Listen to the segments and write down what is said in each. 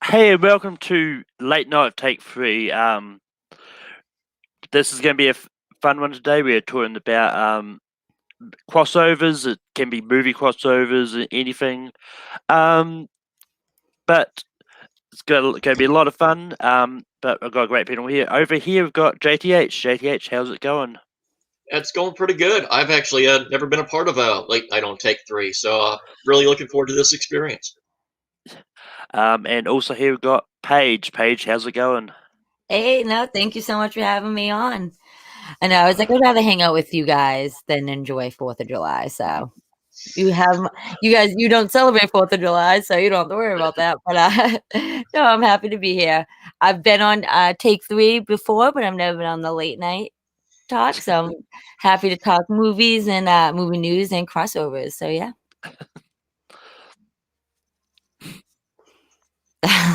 Hey, welcome to Late Night Take 3. This is going to be a fun one today. We're talking about crossovers. It can be movie crossovers, anything. But it's going to be a lot of fun. But I've got a great panel here. Over here, we've got JTH. JTH, how's it going? It's going pretty good. I've actually never been a part of a late night on Take Three, so really looking forward to this experience. And also here we've got Paige. Paige, how's it going? Hey, no, thank you so much for having me on. I know, I was like, I'd rather hang out with you guys than enjoy 4th of July. So you guys, you don't celebrate 4th of July, so you don't have to worry about that. But no, I'm happy to be here. I've been on Take 3 before, but I've never been on the late night talk. So I'm happy to talk movies and movie news and crossovers. So yeah.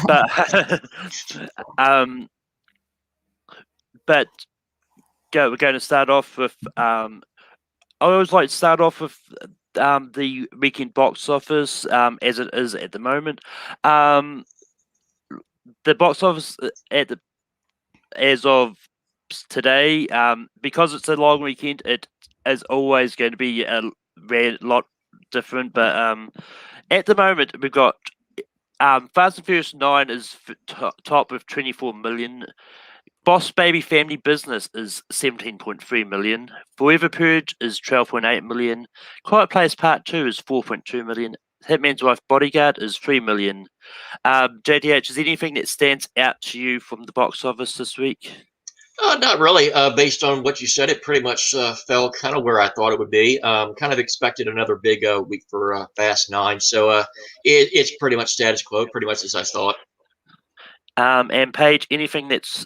But but we're going to start off with I always like to start off with the weekend box office as it is at the moment. The box office as of today, because it's a long weekend, it is always going to be a lot different. But at the moment, we've got Fast and Furious 9 is top with 24 million. Boss Baby Family Business is 17.3 million. Forever Purge is 12.8 million. Quiet Place Part 2 is 4.2 million. Hitman's Wife Bodyguard is 3 million. JDH, is anything that stands out to you from the box office this week? Not really. Based on what you said, it pretty much fell kind of where I thought it would be. Kind of expected another big week for Fast 9, so it's pretty much status quo, pretty much as I thought. And Paige, anything that's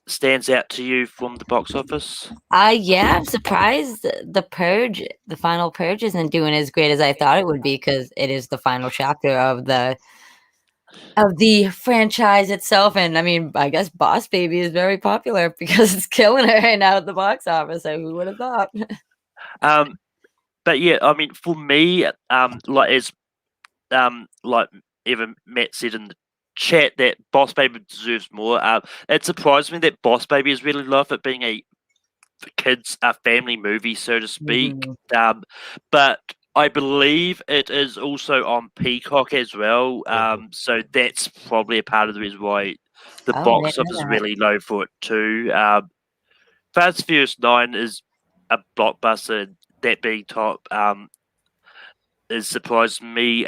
stands out to you from the box office? Yeah, I'm surprised the Purge, the final Purge, isn't doing as great as I thought it would be because it is the final chapter of the franchise itself. And I mean, I guess Boss Baby is very popular because it's killing it right now at the box office. So who would have thought? But yeah, I mean, for me, like even Matt said in the chat, that Boss Baby deserves more. It surprised me that Boss Baby is really loved, it being a kids family movie, so to speak. Mhm. But I believe it is also on Peacock as well. So that's probably a part of the reason why the Oh, I box didn't know office is that. really low for it too. Fast and Furious 9 is a blockbuster. That being top is surprising me.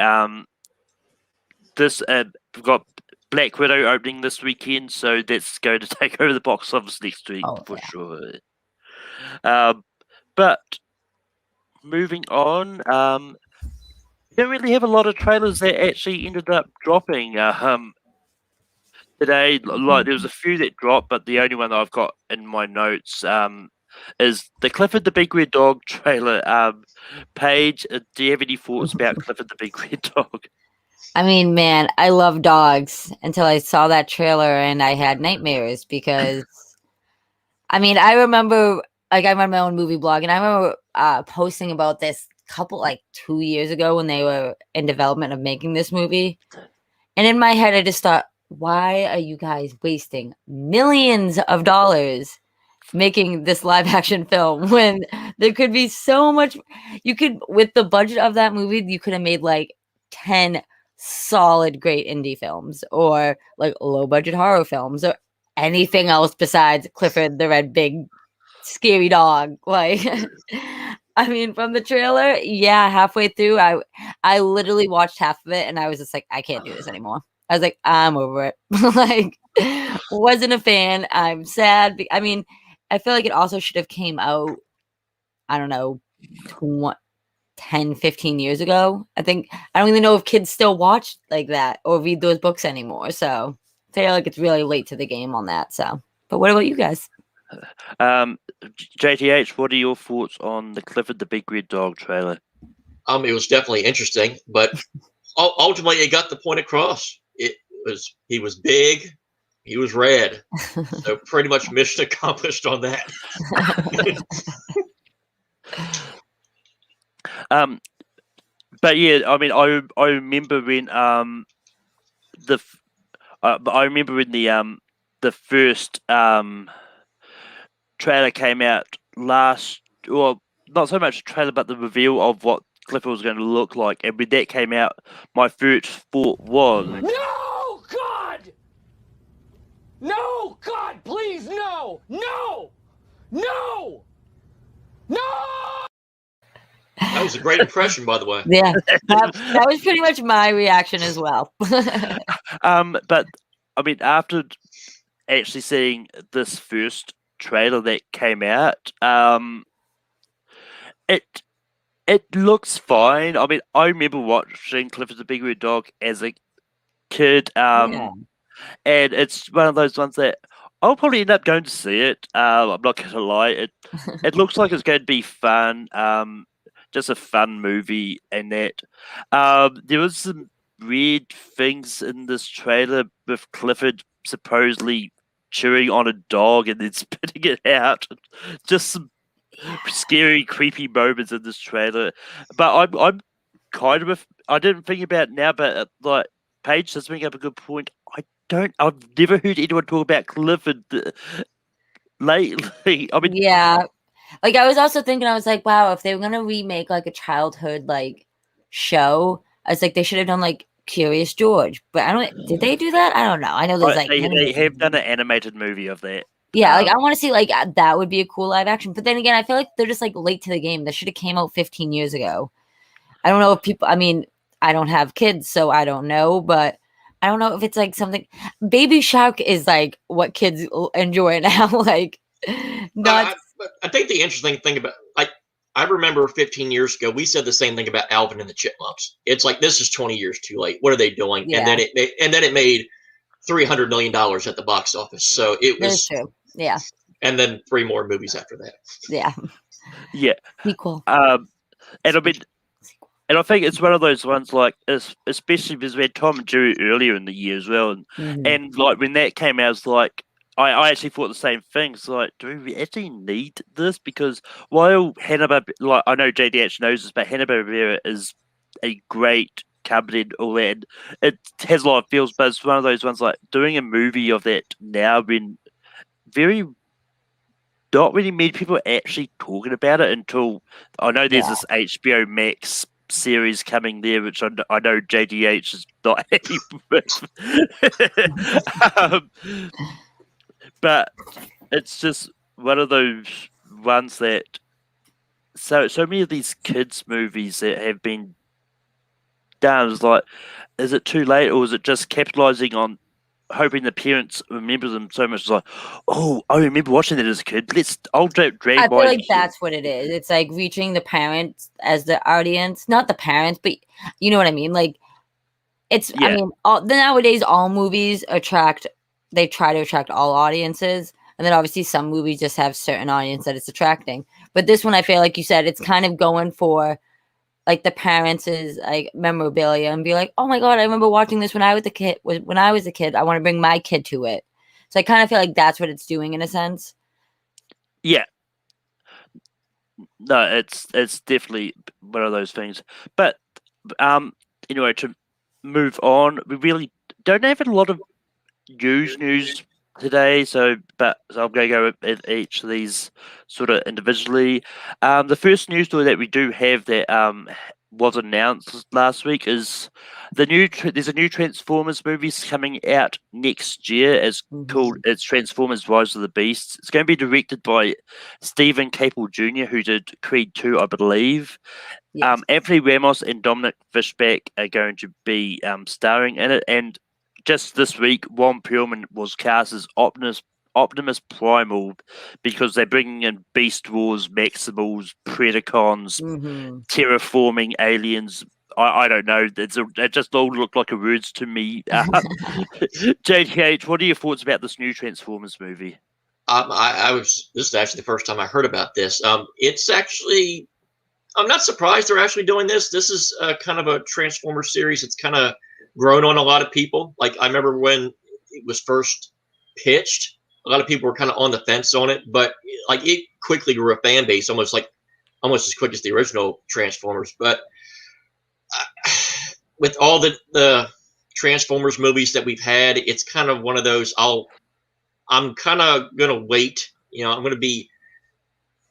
This we've got Black Widow opening this weekend, so that's going to take over the box office next week for sure. But moving on, don't really have a lot of trailers that actually ended up dropping today. Like there was a few that dropped, but the only one that I've got in my notes is the Clifford the Big Red Dog trailer. Paige, do you have any thoughts about Clifford the Big Red Dog? I mean, man, I love dogs until I saw that trailer and I had nightmares because, I mean, I remember, like, I run my own movie blog and I remember posting about this couple, like 2 years ago when they were in development of making this movie. And in my head, I just thought, why are you guys wasting millions of dollars making this live action film when there could be so much? You could, with the budget of that movie, you could have made like 10 solid, great indie films or like low budget horror films or anything else besides Clifford the Red Big Scary Dog. Like, I mean, from the trailer, yeah, halfway through, I literally watched half of it and I was just like, I can't do this anymore. I was like, I'm over it. Like, wasn't a fan. I'm sad. I mean, I feel like it also should have came out, I don't know, 10, 15 years ago. I don't even know if kids still watch like that or read those books anymore. So I feel like it's really late to the game on that. So, but what about you guys? JTH, what are your thoughts on the Clifford the Big Red Dog trailer? It was definitely interesting, but ultimately it got the point across. He was big, he was red, so pretty much mission accomplished on that. But yeah, I mean, I remember when the But I remember when the first trailer came out last, well, not so much trailer, but the reveal of what Clifford was going to look like. And when that came out, my first thought was, No, God! No, God, please, no! No! No! No! That was a great impression, by the way. Yeah, that was pretty much my reaction as well. but I mean, after actually seeing this first trailer that came out, it looks fine. I mean, I remember watching Clifford the Big Red Dog as a kid, Yeah. and it's one of those ones that I'll probably end up going to see it. I'm not going to lie. It looks like it's going to be fun. Just a fun movie, and that there was some weird things in this trailer with Clifford supposedly chewing on a dog and then spitting it out. Just some scary, creepy moments in this trailer. But I'm kind of I didn't think about it now, but like Paige does bring up a good point. I've never heard anyone talk about Clifford lately. I mean, Yeah. Like I was also thinking, I was like, wow, if they were gonna remake like a childhood like show, I was like, they should have done like Curious George. But I don't. Did they do that? I don't know. I know there's like they have done an animated movie of that. yeah, like I want to see like that would be a cool live action. But then again, I feel like they're just like late to the game. That should have came out 15 years ago. I don't know if people. I mean, I don't have kids, so I don't know. But I don't know if it's like something. Baby Shark is like what kids enjoy now. Like, not. I think the interesting thing about I remember 15 years ago we said the same thing about Alvin and the Chipmunks. It's like this is 20 years too late. What are they doing? Yeah. And then it made $300 million at the box office. So it was true. Yeah. And then 3 more movies after that. Yeah. Yeah. Sequel. And I mean, and I think it's one of those ones like, especially because we had Tom and Jerry earlier in the year as well, and like when that came out, I was like, I actually thought the same thing. It's like, do we actually need this? Because while Hanna-Barbera, like I know JD actually knows this, but Hanna-Barbera is a great company and all that. It has a lot of feels, but it's one of those ones like doing a movie of that now when not really many people actually talking about it until I know there's this HBO Max series coming there, which I know JDH is not happy with. But it's just one of those ones that so many of these kids movies that have been done is like, is it too late or is it just capitalizing on hoping the parents remember them so much? It's like, oh, I remember watching that as a kid. I'll drag I feel my like that's what it is. It's like reaching the parents as the audience, not the parents, but you know what I mean. Like it's, I mean, nowadays all movies they try to attract all audiences, and then obviously some movies just have certain audience that it's attracting. But this one, I feel like you said, it's kind of going for like the parents' like memorabilia and be like, oh my god, I remember watching this when I was a kid. When I was a kid, I want to bring my kid to it. So I kind of feel like that's what it's doing in a sense. Yeah. No, it's definitely one of those things. But anyway, to move on, we really don't have a lot of news today, so I'm going to go with each of these sort of individually. The first news story that we do have that was announced last week is there's a new Transformers movie coming out next year. It's Transformers Rise of the Beasts. It's going to be directed by Stephen Caple Jr., who did Creed 2, I believe. Yes. Anthony Ramos and Dominic Fishback are going to be starring in it, and just this week, Ron Perlman was cast as Optimus Primal because they're bringing in Beast Wars, Maximals, Predacons, terraforming aliens. I don't know. It just all looked like a words to me. JTH, what are your thoughts about this new Transformers movie? This is actually the first time I heard about this. It's actually, I'm not surprised they're actually doing this. This is kind of a Transformers series. It's kind of grown on a lot of people. Like I remember when it was first pitched, a lot of people were kind of on the fence on it, but like it quickly grew a fan base, almost as quick as the original Transformers. But with all the Transformers movies that we've had, it's kind of one of those. I'm kind of gonna wait. I'm gonna be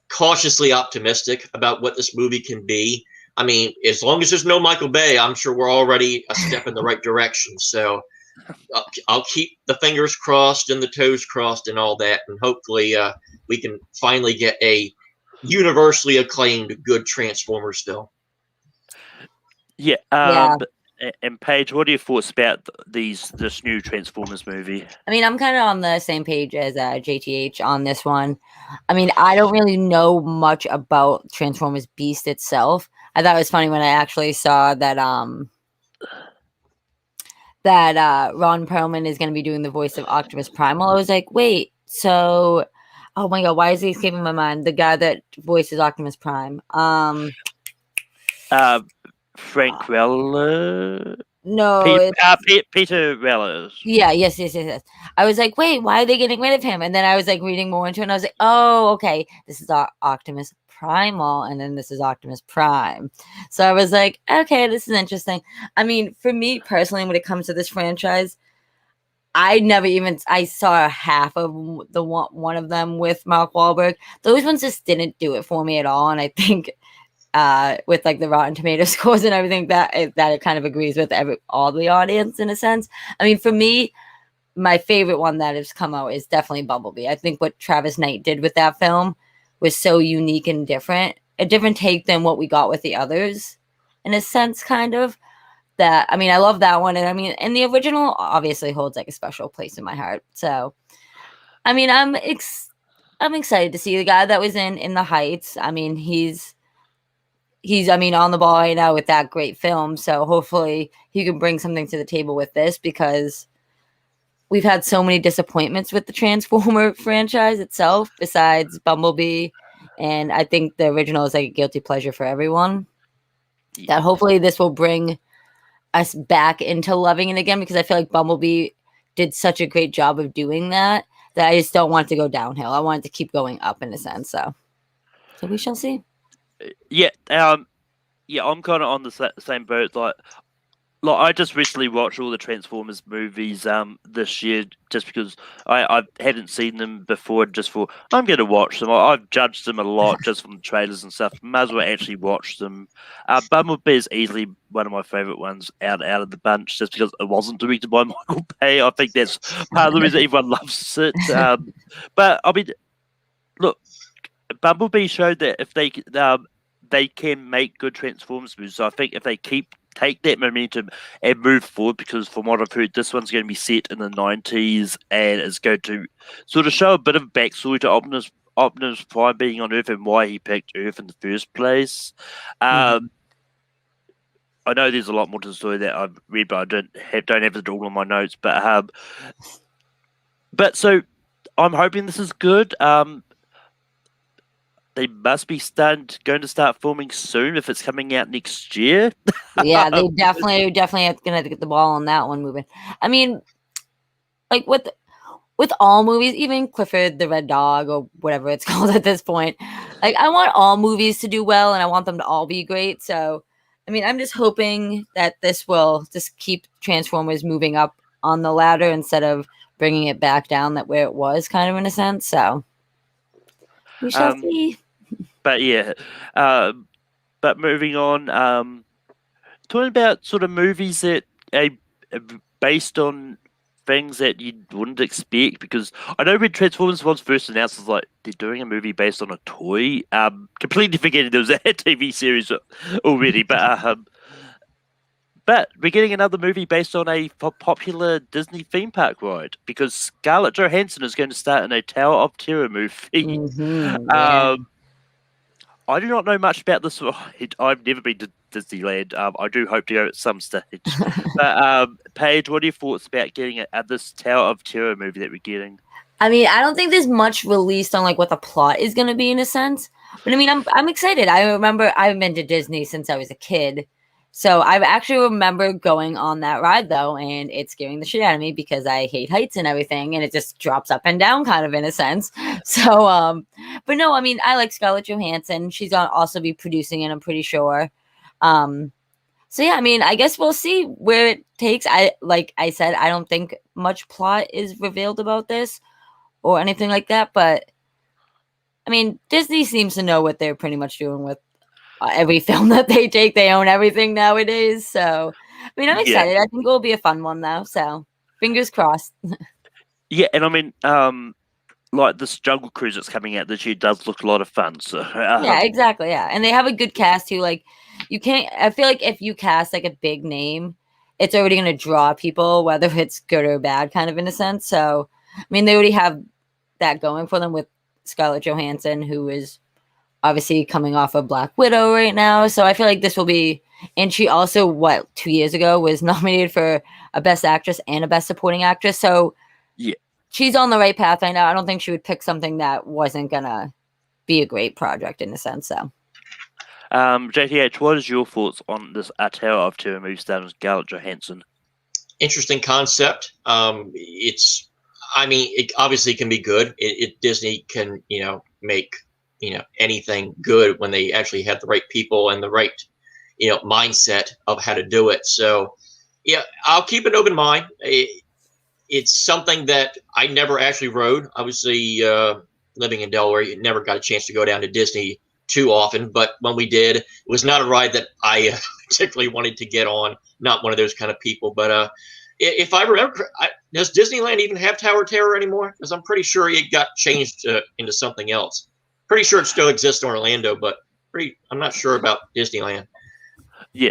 cautiously optimistic about what this movie can be. I mean, as long as there's no Michael Bay, I'm sure we're already a step in the right direction. So I'll keep the fingers crossed and the toes crossed and all that, and hopefully we can finally get a universally acclaimed good Transformers film. Yeah. Yeah. And Paige, what are your thoughts about this new Transformers movie? I mean, I'm kind of on the same page as JTH on this one. I mean, I don't really know much about Transformers Beast itself. I thought it was funny when I actually saw that Ron Perlman is going to be doing the voice of Optimus Primal. I was like, wait, so, oh my god, why is he escaping my mind? The guy that voices Optimus Prime. Frank Weller. No, Peter Weller. Yeah, yes. I was like, wait, why are they getting rid of him? And then I was like reading more into it, and I was like, oh, okay, this is Optimus Primal, and then this is Optimus Prime. So I was like, okay, this is interesting. I mean, for me personally, when it comes to this franchise, I saw half of one of them with Mark Wahlberg. Those ones just didn't do it for me at all, and I think with like the Rotten Tomato scores and everything, that it kind of agrees with all the audience in a sense. I mean, for me, my favorite one that has come out is definitely Bumblebee. I think what Travis Knight did with that film was so unique and different, a different take than what we got with the others, in a sense, kind of. That, I mean, I love that one, and I mean, and the original obviously holds like a special place in my heart. So, I mean, I'm excited to see the guy that was in The Heights. I mean, he's on the ball right now with that great film. So hopefully he can bring something to the table with this, because we've had so many disappointments with the Transformer franchise itself, besides Bumblebee. And I think the original is like a guilty pleasure for everyone. That hopefully this will bring us back into loving it again, because I feel like Bumblebee did such a great job of doing that I just don't want it to go downhill. I want it to keep going up in a sense. So we shall see. Yeah, I'm kind of on the same boat. Like I just recently watched all the Transformers movies this year, just because I hadn't seen them before. Just for I'm going to watch them. I've judged them a lot just from the trailers and stuff. Might as well actually watch them. Bumblebee is easily one of my favorite ones out of the bunch, just because it wasn't directed by Michael Bay. I think that's part of the reason everyone loves it. But I mean, look, Bumblebee showed that if they can make good Transformers movies. So I think if they take that momentum and move forward, because from what I've heard, this one's going to be set in the 90s and is going to sort of show a bit of backstory to Optimus Prime being on Earth and why he picked Earth in the first place. I know there's a lot more to the story that I've read, but I don't have it all on my notes. But so I'm hoping this is good. They must be going to start filming soon if it's coming out next year. Yeah, they definitely are going to get the ball on that one moving. I mean, like with all movies, even Clifford the Red Dog or whatever it's called at this point, like I want all movies to do well and I want them to all be great. So, I mean, I'm just hoping that this will just keep Transformers moving up on the ladder instead of bringing it back down where it was, kind of in a sense. So, we shall see. But yeah, but moving on, talking about sort of movies that are based on things that you wouldn't expect, because I know when Transformers was first announced, it's like they're doing a movie based on a toy. Completely forgetting there was a TV series already, but we're getting another movie based on a popular Disney theme park ride, because Scarlett Johansson is going to star in a Tower of Terror movie. Yeah. I do not know much about this. I've never been to Disneyland. I do hope to go at some stage. But Paige, what are your thoughts about getting this Tower of Terror movie that we're getting? I mean, I don't think there's much released on like what the plot is going to be in a sense. But I mean, I'm excited. I remember I've been to Disney since I was a kid. So I actually remember going on that ride though, and it's scaring the shit out of me because I hate heights and everything, and it just drops up and down kind of in a sense. So, but no, I mean, I like Scarlett Johansson. She's gonna also be producing it, I'm pretty sure. So yeah, I mean, I guess we'll see where it takes. Like I said, I don't think much plot is revealed about this or anything like that. But I mean, Disney seems to know what they're pretty much doing with every film that they take. They own everything nowadays. So I mean, I'm Yeah. excited. I think it will be a fun one though. So fingers crossed. Yeah, and I mean, like this Jungle Cruise that's coming out this year does look a lot of fun. So Yeah, exactly. Yeah, and they have a good cast too. Like you can't. I feel like if you cast like a big name, it's already going to draw people, whether it's good or bad, kind of in a sense. So I mean, they already have that going for them with Scarlett Johansson, who is obviously coming off of Black Widow right now. So I feel like this will be. And she also, 2 years ago, was nominated for a Best Actress and a Best Supporting Actress. So yeah, she's on the right path right now. I don't think she would pick something that wasn't gonna be a great project in a sense. So. JTH, what is your thoughts on this Tower of Terror movie starring Scarlett Johansson? Interesting concept. I mean, it obviously can be good. Disney can, make, anything good when they actually have the right people and the right, mindset of how to do it. So, yeah, I'll keep an open mind. It's something that I never actually rode. Obviously, living in Delaware, you never got a chance to go down to Disney too often. But when we did, it was not a ride that I particularly wanted to get on. Not one of those kind of people. But if I remember, does Disneyland even have Tower of Terror anymore? Because I'm pretty sure it got changed into something else. Pretty sure it still exists in Orlando, but I'm not sure about Disneyland. Yeah,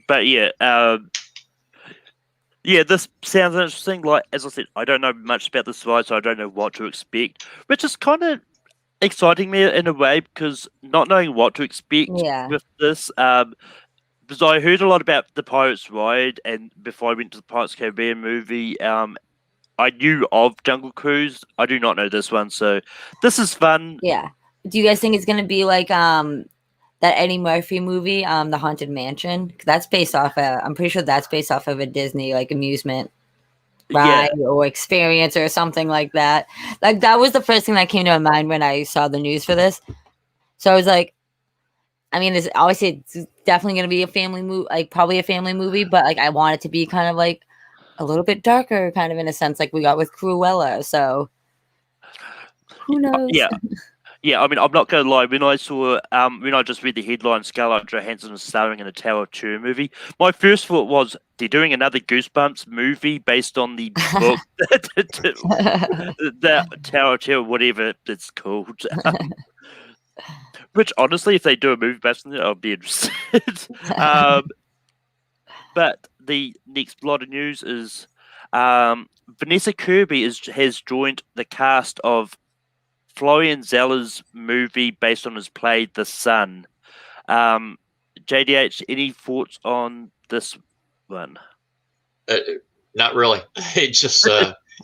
but yeah, yeah, this sounds interesting. Like as I said, I don't know much about this ride, so I don't know what to expect, which is kind of exciting me in a way because not knowing what to expect Yeah. with this. Because I heard a lot about the Pirates ride, and before I went to the Pirates Caribbean movie, I knew of Jungle Cruise. I do not know this one, so this is fun. Yeah. Do you guys think it's gonna be like that Eddie Murphy movie, The Haunted Mansion? 'Cause that's based off I'm pretty sure that's based off of a Disney like amusement Yeah, ride or experience or something like that. Like that was the first thing that came to my mind when I saw the news for this. So I was like, I mean, it's obviously it's definitely gonna be a family movie, like probably a family movie, but like I want it to be kind of like a little bit darker, kind of in a sense, like we got with Cruella. So who knows? yeah. Yeah, I mean, I'm not going to lie. When I saw, when I just read the headline, Scarlett Johansson was starring in a Tower of Terror movie, my first thought was they're doing another Goosebumps movie based on the book, the Tower of Terror, whatever it's called. Which, honestly, if they do a movie based on it, I'll be interested. But the next lot of news is Vanessa Kirby has joined the cast of Florian Zeller's movie based on his play The Sun. JDH, any thoughts on this one? Not really. It's just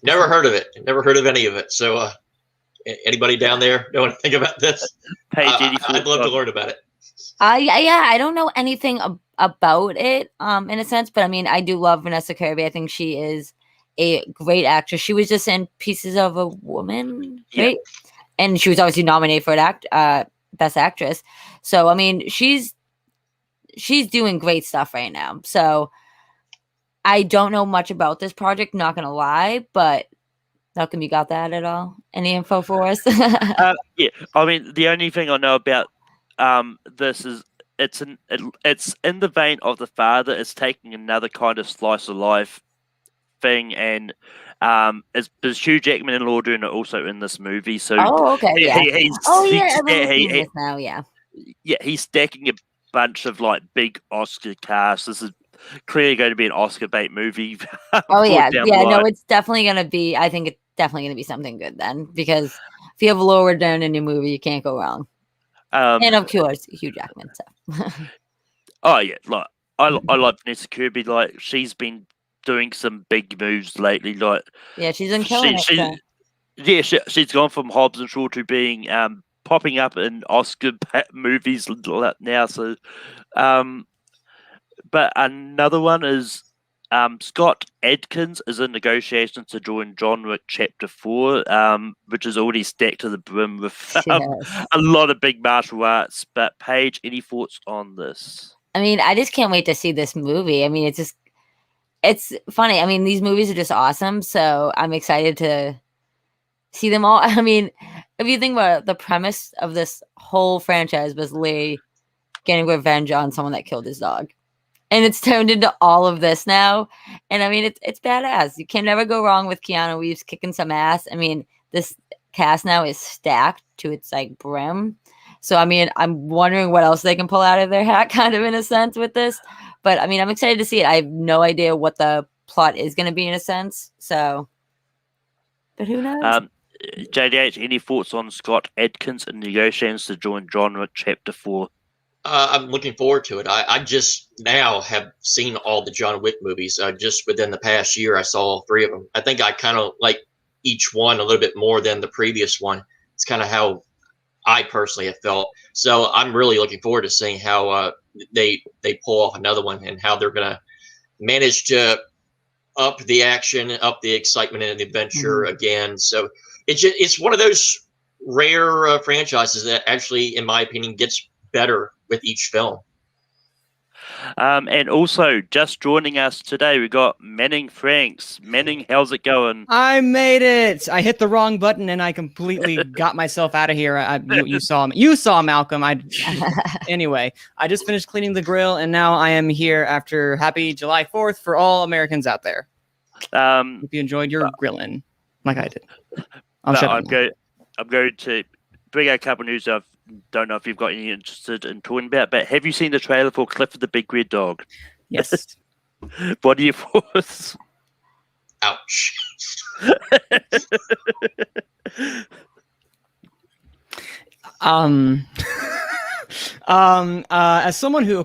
never heard of it. Never heard of any of it. So anybody down there know anything about this? Paige, I'd love to learn about it. Yeah, I don't know anything about it in a sense, but I mean, I do love Vanessa Kirby. I think she is a great actress. She was just in Pieces of a Woman, right? Yeah. And she was obviously nominated for Best Actress. So I mean, she's doing great stuff right now. So I don't know much about this project, not gonna lie, but Malcolm, you got that at all? Any info for us? Yeah, I mean, the only thing I know about this is it's in the vein of The Father. It's taking another kind of slice of life thing, and is Hugh Jackman and Laura Dern are also in this movie. So okay, yeah. He's now, yeah. Yeah, he's stacking a bunch of like big Oscar casts. This is clearly going to be an Oscar bait movie. Oh yeah, no, it's definitely going to be. I think it's definitely going to be something good then, because if you have Laura Dern in your movie, you can't go wrong. And of course, Hugh Jackman. So. Oh yeah, like I like Vanessa Kirby. Like she's been doing some big moves lately. Like yeah, she's been killing it. Yeah, she's gone from Hobbs and Shaw to being popping up in Oscar movies now. So, but another one is Scott Adkins is in negotiations to join John Wick Chapter 4, which is already stacked to the brim with Yes. a lot of big martial arts. But Paige, any thoughts on this? I mean, I just can't wait to see this movie. I mean, it's funny. I mean, these movies are just awesome. So I'm excited to see them all. I mean, if you think about it, the premise of this whole franchise was Lee getting revenge on someone that killed his dog. And it's turned into all of this now. And I mean, it's badass. You can never go wrong with Keanu Reeves kicking some ass. I mean, this cast now is stacked to its like brim. So, I mean, I'm wondering what else they can pull out of their hat, kind of in a sense, with this. But I mean, I'm excited to see it. I have no idea what the plot is going to be in a sense. So, but who knows? JDH, any thoughts on Scott Adkins in negotiations to join John Wick Chapter 4? I'm looking forward to it. I just now have seen all the John Wick movies. Just within the past year, I saw all 3 of them. I think I kind of like each one a little bit more than the previous one. It's kind of how I personally have felt. So I'm really looking forward to seeing how they pull off another one and how they're going to manage to up the action, up the excitement and the adventure again. So it's one of those rare franchises that actually, in my opinion, gets better with each film. And also, just joining us today, we got Manning Franks. Manning, how's it going? I made it. I hit the wrong button and I completely got myself out of here. You saw him. You saw Malcolm. Anyway, I just finished cleaning the grill and now I am here after Happy July 4th for all Americans out there. Hope you enjoyed your grilling like I did. I'm going to bring out a couple of news. I don't know if you've got any interested in talking about, but have you seen the trailer for Clifford the Big Red Dog? Yes. What are your thoughts? Ouch. As someone who,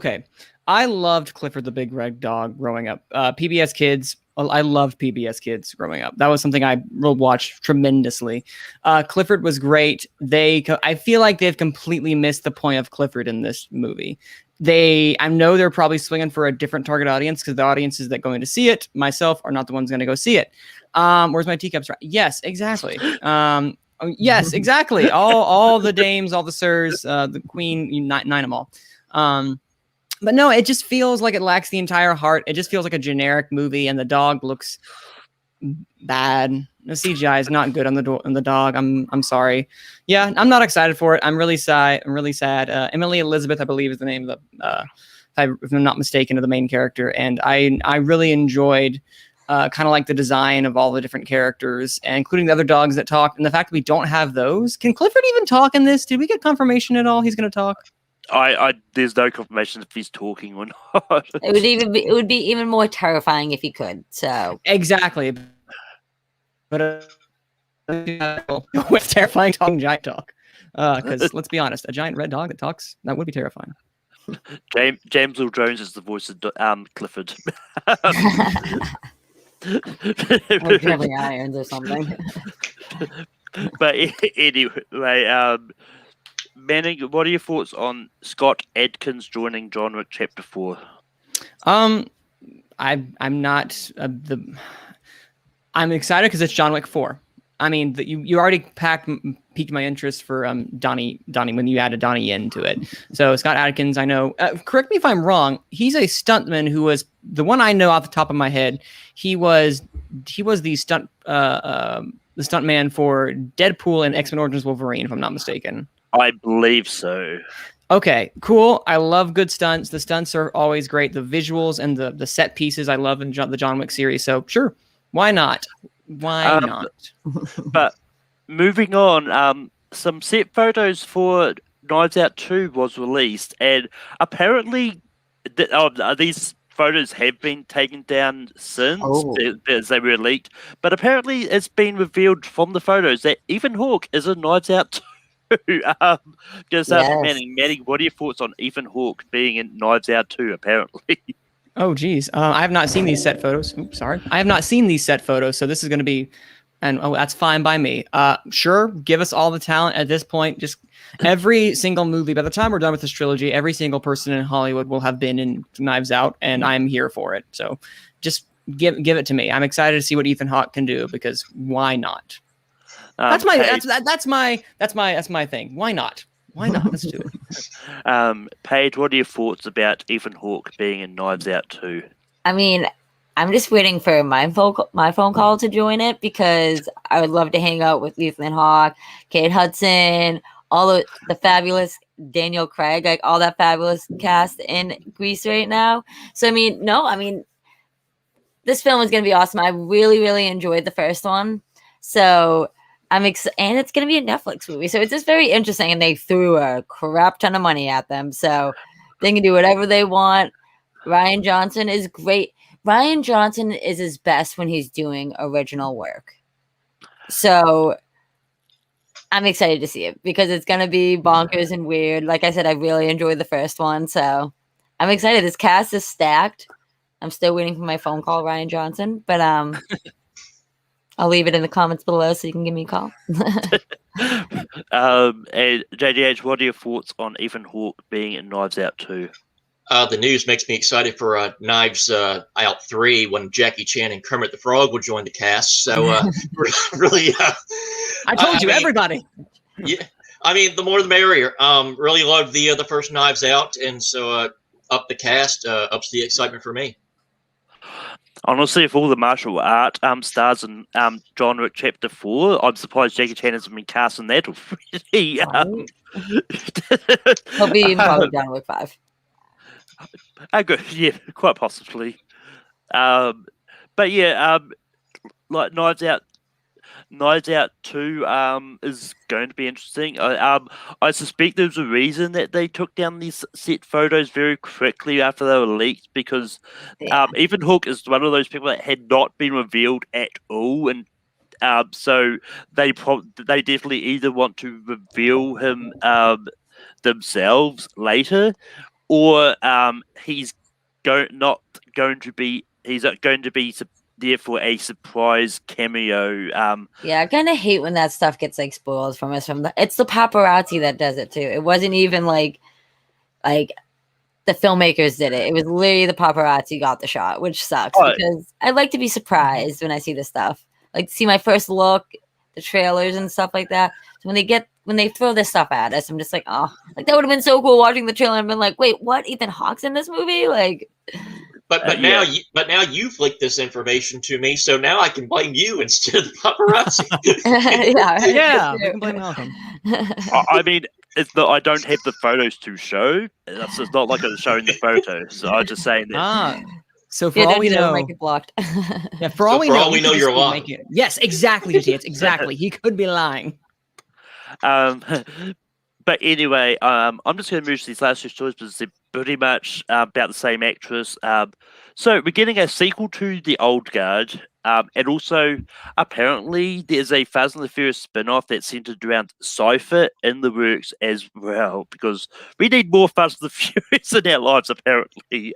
I loved Clifford the Big Red Dog growing up. PBS Kids, I loved PBS Kids growing up. That was something I watched tremendously. Clifford was great. I feel like they've completely missed the point of Clifford in this movie. I know they're probably swinging for a different target audience because the audiences that going to see it, myself, are not the ones going to go see it. Where's my teacups? Yes, exactly. Yes, exactly. All the dames, all the sirs, the queen, nine them all. But no, it just feels like it lacks the entire heart. It just feels like a generic movie, and the dog looks bad. The CGI is not good on the dog. I'm sorry. Yeah, I'm not excited for it. I'm really sad. Emily Elizabeth, I believe, is the name of the, if I'm not mistaken, of the main character, and I really enjoyed kind of like the design of all the different characters, and including the other dogs that talk, and the fact that we don't have those. Can Clifford even talk in this? Did we get confirmation at all he's going to talk? There's no confirmation if he's talking or not. It would be even more terrifying if he could. So exactly, but with terrifying talking giant talk, because let's be honest, a giant red dog that talks, that would be terrifying. James Earl Jones is the voice of Clifford. or Jeremy Irons or something. But anyway, Manning, what are your thoughts on Scott Adkins joining John Wick Chapter 4? I'm not I'm excited because it's John Wick 4. I mean, you already piqued my interest for Donnie when you added Donnie Yen to it. So Scott Adkins, I know. Correct me if I'm wrong. He's a stuntman who was the one I know off the top of my head. He was the stuntman for Deadpool and X-Men Origins Wolverine, if I'm not mistaken. I believe so. Okay, cool. I love good stunts. The stunts are always great. The visuals and the set pieces I love in the John Wick series. So sure, why not? Why not? But moving on, some set photos for Knives Out 2 was released, and apparently these photos have been taken down since as they were leaked. But apparently it's been revealed from the photos that Ethan Hawke is in Knives Out 2. Manning, what are your thoughts on Ethan Hawke being in Knives Out 2, apparently? Oh, geez. I have not seen these set photos. Oops, sorry. I have not seen these set photos, so this is going to be... And that's fine by me. Sure, give us all the talent at this point. Just every single movie, by the time we're done with this trilogy, every single person in Hollywood will have been in Knives Out, and I'm here for it. So just give it to me. I'm excited to see what Ethan Hawke can do because why not? That's my thing. Why not? Why not? Let's do it. Paige, what are your thoughts about Ethan Hawke being in Knives Out 2? I mean, I'm just waiting for my phone call to join it because I would love to hang out with Ethan Hawke, Kate Hudson, all of the fabulous Daniel Craig, like all that fabulous cast in Grease right now. So, I mean, this film is going to be awesome. I really, really enjoyed the first one. So I'm excited, and it's going to be a Netflix movie. So it's just very interesting. And they threw a crap ton of money at them. So they can do whatever they want. Ryan Johnson is great. Ryan Johnson is his best when he's doing original work. So I'm excited to see it because it's going to be bonkers and weird. Like I said, I really enjoyed the first one. So I'm excited. This cast is stacked. I'm still waiting for my phone call, Ryan Johnson, but I'll leave it in the comments below so you can give me a call. And JDH, what are your thoughts on Ethan Hawke being in Knives Out 2? The news makes me excited for Knives Out 3 when Jackie Chan and Kermit the Frog will join the cast. So really, I told you, everybody. Yeah, I mean, the more the merrier. Really loved the first Knives Out, and so up the cast, ups the excitement for me. Honestly, if all the martial art stars in John Wick Chapter 4, I'm surprised Jackie Chan hasn't been cast in that already. He'll be in probably John Wick 5. Good, yeah, quite possibly. But yeah, like Knives Out 2 is going to be interesting. I suspect there's a reason that they took down these set photos very quickly after they were leaked because Ethan Hawke is one of those people that had not been revealed at all, and so they definitely either want to reveal him themselves later, or he's not going to be there for a surprise cameo. Yeah, I kind of hate when that stuff gets like spoiled from us. It's the paparazzi that does it too. It wasn't even like the filmmakers did it. It was literally the paparazzi got the shot, which sucks because I like to be surprised when I see this stuff. Like see my first look, the trailers and stuff like that. So when they throw this stuff at us, I'm just like, oh, like that would have been so cool watching the trailer and been like, wait, what? Ethan Hawke's in this movie? Like. But now you've leaked this information to me, so now I can blame you instead of the paparazzi. Yeah, we can blame Malcolm. I mean, it's not. I don't have the photos to show. It's not like I'm showing the photos. So I'm just saying that. So for all we know, make it blocked. Yeah, for all we know, you're lying. Yes, exactly. Exactly. He could be lying. But anyway, I'm just going to move to these last two stories because they're pretty much about the same actress. So we're getting a sequel to The Old Guard, and also apparently there's a Fast and the Furious spin-off that's centered around Cypher in the works as well, because we need more Fast and the Furious in our lives, apparently.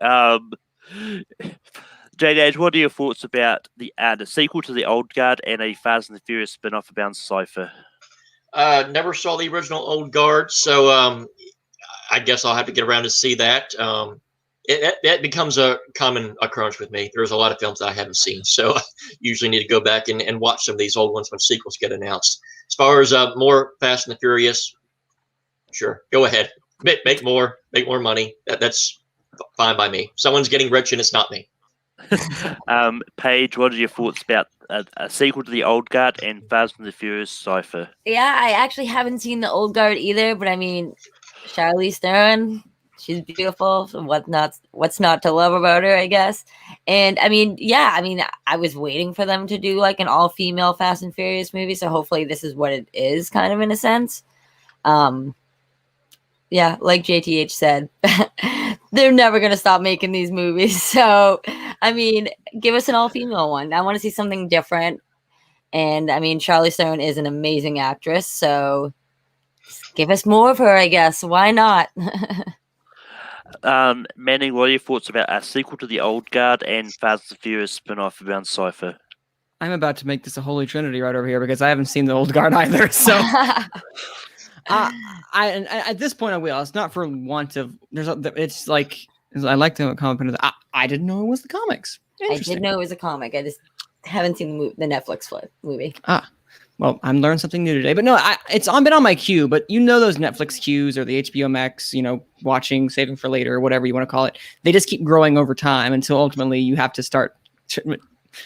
JDH, what are your thoughts about the sequel to The Old Guard and a Fast and the Furious spin-off about Cypher? Never saw the original Old Guard, so I guess I'll have to get around to see that. That becomes a common occurrence with me. There's a lot of films that I haven't seen, so I usually need to go back and watch some of these old ones when sequels get announced. As far as more Fast and the Furious, sure, go ahead. Make more money. That's fine by me. Someone's getting rich and it's not me. Paige, what are your thoughts about a sequel to The Old Guard and Fast and the Furious Cypher? Yeah, I actually haven't seen The Old Guard either, but I mean, Charlize Theron, she's beautiful. So what's not to love about her, I guess. And I mean, I was waiting for them to do like an all-female Fast and Furious movie, so hopefully this is what it is, kind of in a sense. Yeah, like JTH said, they're never going to stop making these movies. So, I mean, give us an all-female one. I want to see something different. And, I mean, Charlize Theron is an amazing actress. So, give us more of her, I guess. Why not? Manning, what are your thoughts about a sequel to The Old Guard and Fast and Furious spin-off around Cypher? I'm about to make this a holy trinity right over here because I haven't seen The Old Guard either. So... I at this point I will. It's not for want of. It's like I like to comment. I didn't know it was the comics. I Interesting. did know it was a comic. I just haven't seen the Netflix movie. Well, I'm learning something new today. But no, it's been on my queue. But you know those Netflix queues or the HBO Max, watching, saving for later, or whatever you want to call it. They just keep growing over time until ultimately you have to start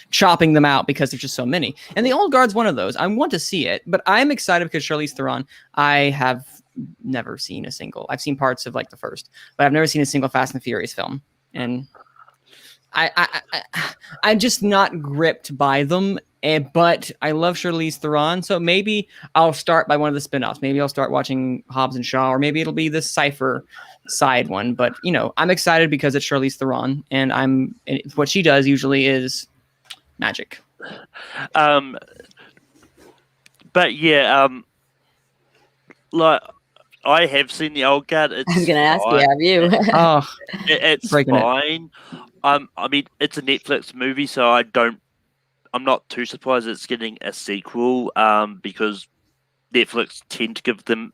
chopping them out because there's just so many. And the Old Guard's one of those. I want to see it, but I'm excited because Charlize Theron. I have never seen a single. I've seen parts of like the first, but I've never seen a single Fast and Furious film, and I'm just not gripped by them. But I love Charlize Theron, so maybe I'll start by one of the spin-offs. Maybe I'll start watching Hobbs and Shaw, or maybe it'll be the Cypher side one. But I'm excited because it's Charlize Theron, and what she does usually is magic. But yeah, like I have seen the Old Guard. I was gonna ask you, have you? Oh, it's fine. I mean, it's a Netflix movie, so I'm not too surprised it's getting a sequel. Because Netflix tend to give them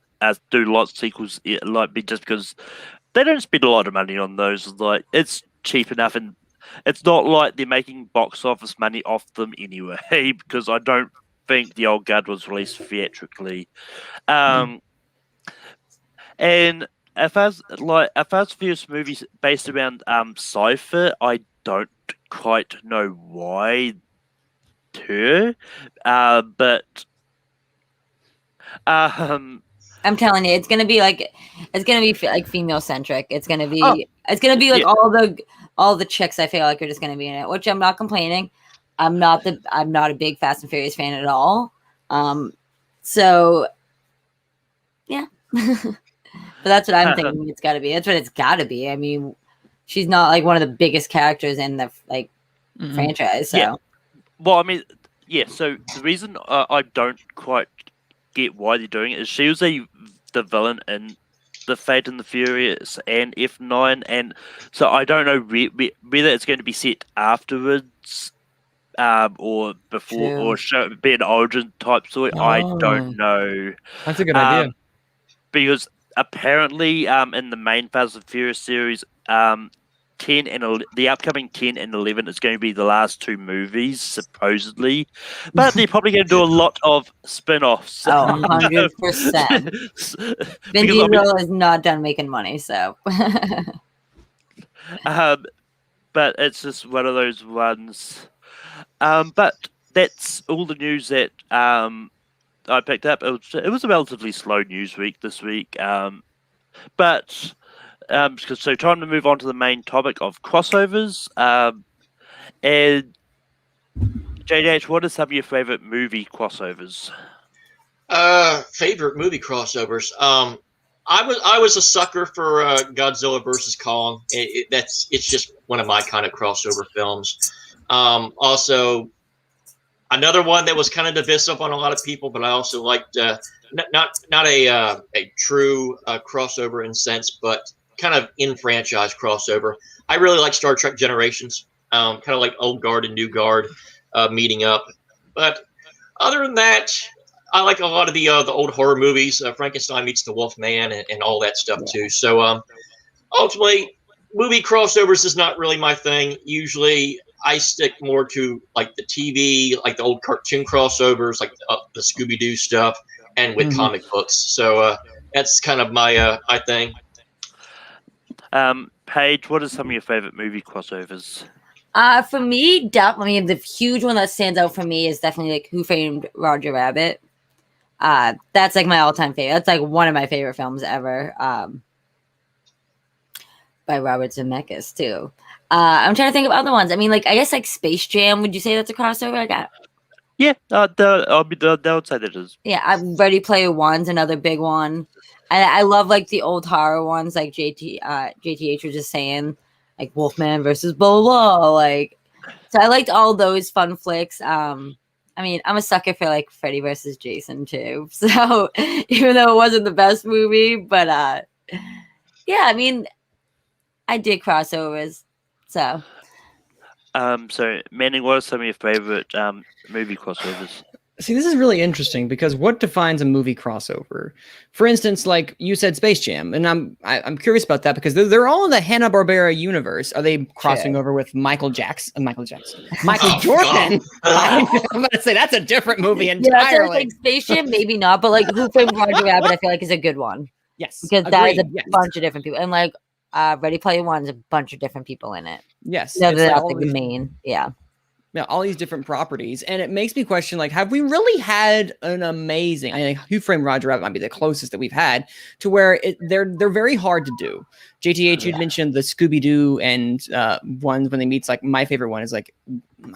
do lots of sequels, just because they don't spend a lot of money on those. Like, it's cheap enough, and it's not like they're making box office money off them anyway. Because I don't think the Old Guard was released theatrically. And a Fast and Furious movie based around Cypher, I don't quite know why. But I'm telling you, it's gonna be like female centric. It's gonna be like all the chicks I feel like are just gonna be in it, which I'm not complaining. I'm not a big Fast and Furious fan at all. So yeah. But that's what I'm thinking it's gotta be. That's what it's gotta be. I mean, she's not like one of the biggest characters in the franchise. So yeah. Well, I mean, yeah. So the reason I don't quite get why they're doing it is she was the villain in the Fate and the Furious and F9, and so I don't know whether it's going to be set afterwards, or before, or be an origin type story. I don't know. That's a good idea. Because apparently, in the main Fast and Furious series, 10 and the upcoming 10 and 11 is going to be the last two movies, supposedly. But they're probably going to do a lot of spin-offs. 100%. Vin Diesel is not done making money, so. But it's just one of those ones. But that's all the news that I picked up. It was a relatively slow news week this week. But so time to move on to the main topic of crossovers. And JDH, what are some of your favorite movie crossovers? Favorite movie crossovers. I was a sucker for Godzilla versus Kong. It's just one of my kind of crossover films. Also, another one that was kind of divisive on a lot of people, but I also liked not a true crossover in sense, but kind of in franchise crossover. I really like Star Trek Generations, kind of like Old Guard and New Guard meeting up. But other than that, I like a lot of the old horror movies, Frankenstein meets the Wolfman, and all that stuff too. So ultimately, movie crossovers is not really my thing. Usually, I stick more to like the TV, like the old cartoon crossovers, like the Scooby-Doo stuff, and with comic books. So that's kind of my thing. Paige, what are some of your favorite movie crossovers? For me, definitely the huge one that stands out for me is definitely like Who Framed Roger Rabbit. That's like my all-time favorite. That's like one of my favorite films ever. By Robert Zemeckis too. I'm trying to think of other ones. I mean, like I guess like Space Jam. Would you say that's a crossover? Yeah, they would say that is. Yeah, Ready Player One's another big one. I love like the old horror ones, like JTH was just saying, like Wolfman versus blah blah. Like, so I liked all those fun flicks. I mean, I'm a sucker for like Freddy versus Jason too. So even though it wasn't the best movie, but yeah, I mean, I did crossovers. So Manning, what are some of your favorite movie crossovers? See, this is really interesting because what defines a movie crossover? For instance, like you said, Space Jam, and I'm curious about that because they're all in the Hanna-Barbera universe. Are they crossing over with Michael Jordan? I'm about to say that's a different movie entirely. Like Space Jam, maybe not, but like Who Framed Roger Rabbit, I feel like is a good one. Yes, because that is a bunch of different people, and like Ready Player One's a bunch of different people in it. Yes, no, they're not like the main. Yeah, all these different properties, and it makes me question, like, have we really had an amazing? I think Who Framed Roger Rabbit might be the closest that we've had to where they're very hard to do. JTH, you'd mentioned the Scooby Doo and ones when they meet. Like my favorite one is like,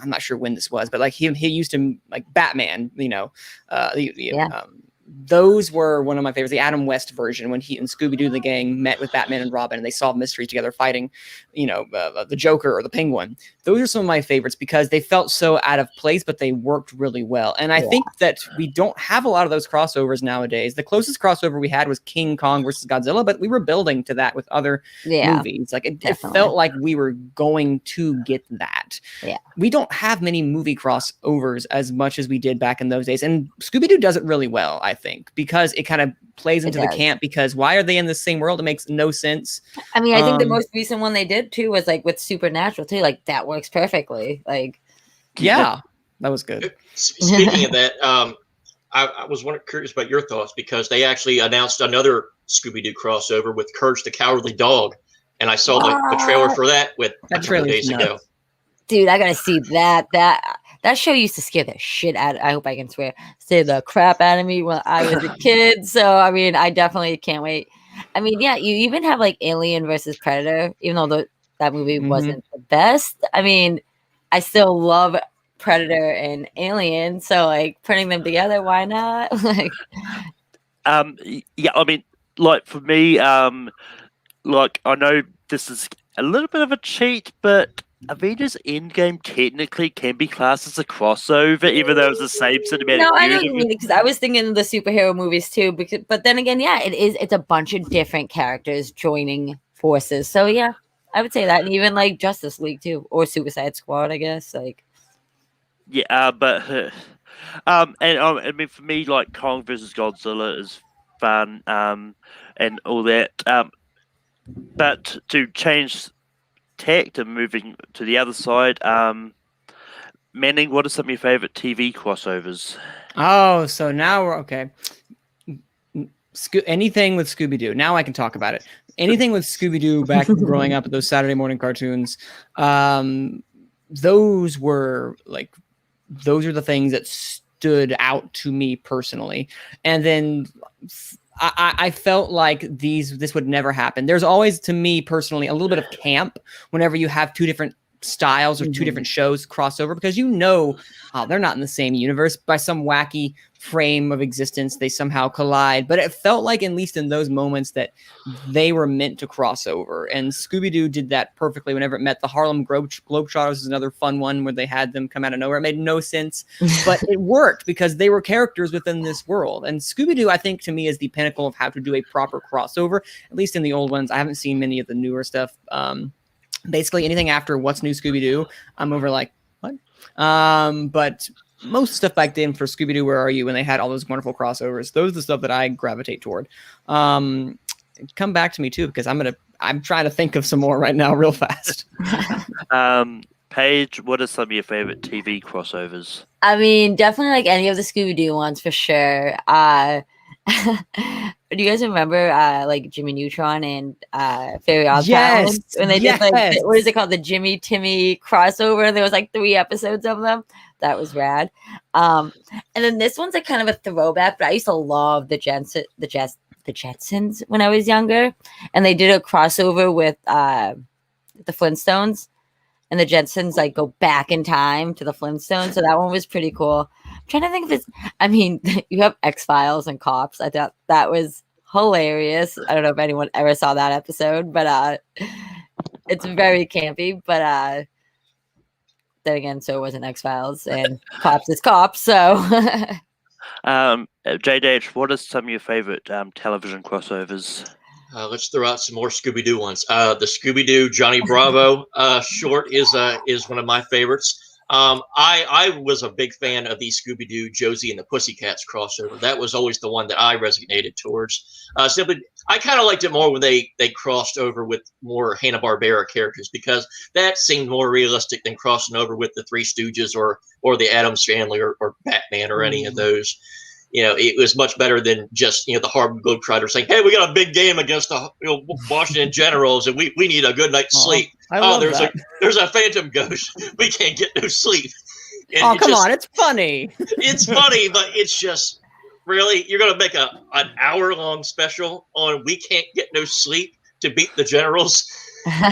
I'm not sure when this was, but like he used to like Batman. You know, those were one of my favorites. The Adam West version, when he and Scooby-Doo and the gang met with Batman and Robin and they solved mysteries together fighting, the Joker or the Penguin. Those are some of my favorites because they felt so out of place, but they worked really well. And I think that we don't have a lot of those crossovers nowadays. The closest crossover we had was King Kong versus Godzilla, but we were building to that with other movies. Like it felt like we were going to get that. Yeah. We don't have many movie crossovers as much as we did back in those days. And Scooby-Doo does it really well, I think, because it kind of plays into the camp, because why are they in the same world? It makes no sense. I mean, I think the most recent one they did too was like with Supernatural too. Like that works perfectly. Like, yeah, that was good. Speaking of that, I was curious about your thoughts because they actually announced another Scooby-Doo crossover with Courage the Cowardly Dog, and I saw the trailer for that a couple of days ago. Dude, I gotta see that. That show used to scare the shit out. I hope I can scare the crap out of me when I was a kid. So I mean, I definitely can't wait. I mean, yeah, you even have like Alien versus Predator, even though that movie wasn't the best. I mean, I still love Predator and Alien, so like putting them together, why not? Like, yeah, I mean, like for me, like I know this is a little bit of a cheat, but Avengers Endgame technically can be classed as a crossover, even though it's the same cinematic. No, I know what you mean, because I was thinking of the superhero movies too. But then again, yeah, it's a bunch of different characters joining forces. So yeah, I would say that, and even like Justice League too, or Suicide Squad, I guess. Like, yeah, but and I mean, for me, like Kong versus Godzilla is fun, and all that. But to change tact and moving to the other side, Manning, what are some of your favorite TV crossovers? Oh, so now we're okay. Anything with Scooby-Doo. Now I can talk about it. Anything with Scooby-Doo back growing up at those Saturday morning cartoons. Those are the things that stood out to me personally. And then I felt like this would never happen. There's always, to me personally, a little bit of camp whenever you have two different styles or two different shows crossover, because they're not in the same universe. By some wacky frame of existence, they somehow collide. But it felt like, at least in those moments, that they were meant to cross over. And Scooby-Doo did that perfectly whenever it met. The Harlem Globetrotters is another fun one where they had them come out of nowhere. It made no sense, but it worked because they were characters within this world. And Scooby-Doo, I think, to me, is the pinnacle of how to do a proper crossover, at least in the old ones. I haven't seen many of the newer stuff. Basically anything after What's New Scooby-Doo, I'm over like, what? But most stuff back then for Scooby-Doo, Where Are You, when they had all those wonderful crossovers, those are the stuff that I gravitate toward. Come back to me too, because I'm trying to think of some more right now real fast. Paige, what are some of your favorite TV crossovers? I mean, definitely like any of the Scooby-Doo ones for sure. Do you guys remember like Jimmy Neutron and Fairy Oddpals? Yes, when they did like, what is it called, the Jimmy Timmy crossover? There was like 3 episodes of them. That was rad. And then this one's like kind of a throwback, but I used to love the Jetsons when I was younger, and they did a crossover with the Flintstones. And the Jetsons like go back in time to the Flintstones. So that one was pretty cool. I'm trying to think if you have X-Files and Cops. I thought that was hilarious. I don't know if anyone ever saw that episode, but it's very campy. But then again, so it wasn't X-Files, and Cops is Cops. So JDH, what are some of your favorite television crossovers? Let's throw out some more Scooby-Doo ones. The Scooby-Doo Johnny Bravo short is one of my favorites. I was a big fan of the Scooby-Doo Josie and the Pussycats crossover. That was always the one that I resonated towards. Simply, I kind of liked it more when they crossed over with more Hanna-Barbera characters, because that seemed more realistic than crossing over with the Three Stooges or the Addams Family or Batman or any of those. It was much better than just, the Harlem Globetrotters saying, "Hey, we got a big game against the Washington Generals, and we need a good night's sleep." I love there's that. there's a phantom ghost. We can't get no sleep. And Oh, come on, it's funny. It's funny, but it's just, really, you're gonna make an hour-long special on "we can't get no sleep" to beat the Generals?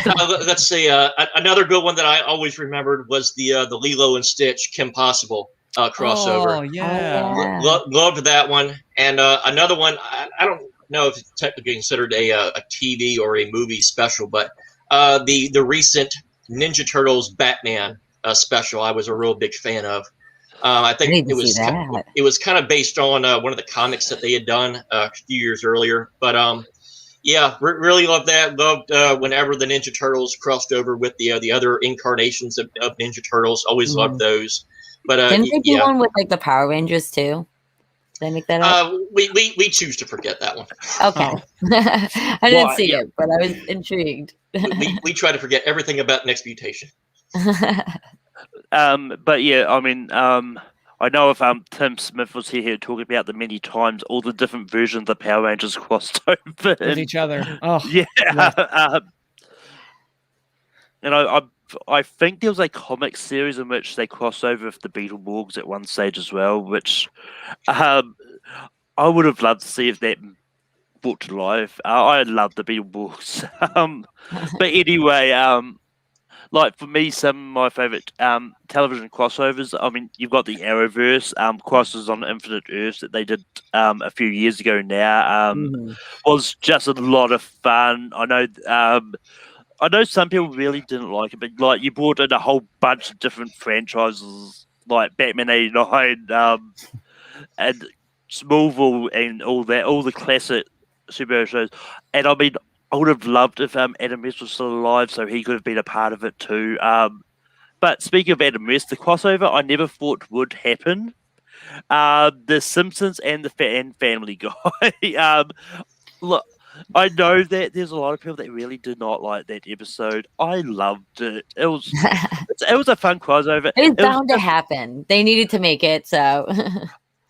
Let's see. Another good one that I always remembered was the Lilo and Stitch Kim Possible crossover. Oh, yeah. Loved that one. And another one, I don't know if it's technically considered a TV or a movie special, but the recent Ninja Turtles Batman special, I was a real big fan of. I think it was kind of based on one of the comics that they had done a few years earlier. But yeah, really loved that. Loved whenever the Ninja Turtles crossed over with the other incarnations of Ninja Turtles. Always loved those. But didn't they do one with like the Power Rangers too? Did I make that up? We choose to forget that one. Okay. I didn't see it, but I was intrigued. we try to forget everything about Next Mutation. But yeah, I mean, I know if Tim Smith was here talking about the many times all the different versions of the Power Rangers crossed over with each other. Oh yeah. And I think there was a comic series in which they crossed over with the Beetleborgs at one stage as well, which I would have loved to see if that brought to life. I love the Beetleborgs. But anyway, like for me, some of my favorite television crossovers. I mean, you've got the Arrowverse crosses on Infinite Earths that they did a few years ago now. Was just a lot of fun. I know some people really didn't like it, but like you brought in a whole bunch of different franchises like Batman '89 and Smallville and all the classic superhero shows. And I mean, I would have loved if Adam West was still alive, so he could have been a part of it too. But speaking of Adam West, the crossover I never thought would happen. The Simpsons and the Family Guy. Look, I know that there's a lot of people that really did not like that episode. I loved it. It was a fun crossover. It was bound to happen. They needed to make it, so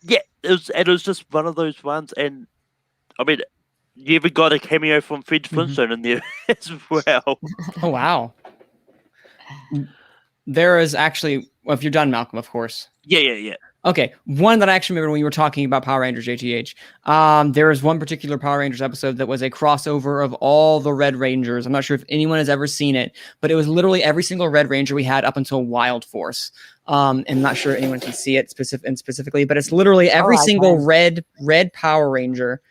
yeah. It was just one of those ones, and I mean, you even got a cameo from Fred Flintstone in there as well. Oh wow! There is actually, well, if you're done, Malcolm, of course. Yeah. Okay, one that I actually remember when you were talking about Power Rangers JTH. There was one particular Power Rangers episode that was a crossover of all the Red Rangers. I'm not sure if anyone has ever seen it, but it was literally every single Red Ranger we had up until Wild Force. And I'm not sure anyone can see it specifically, but it's literally every single red Power Ranger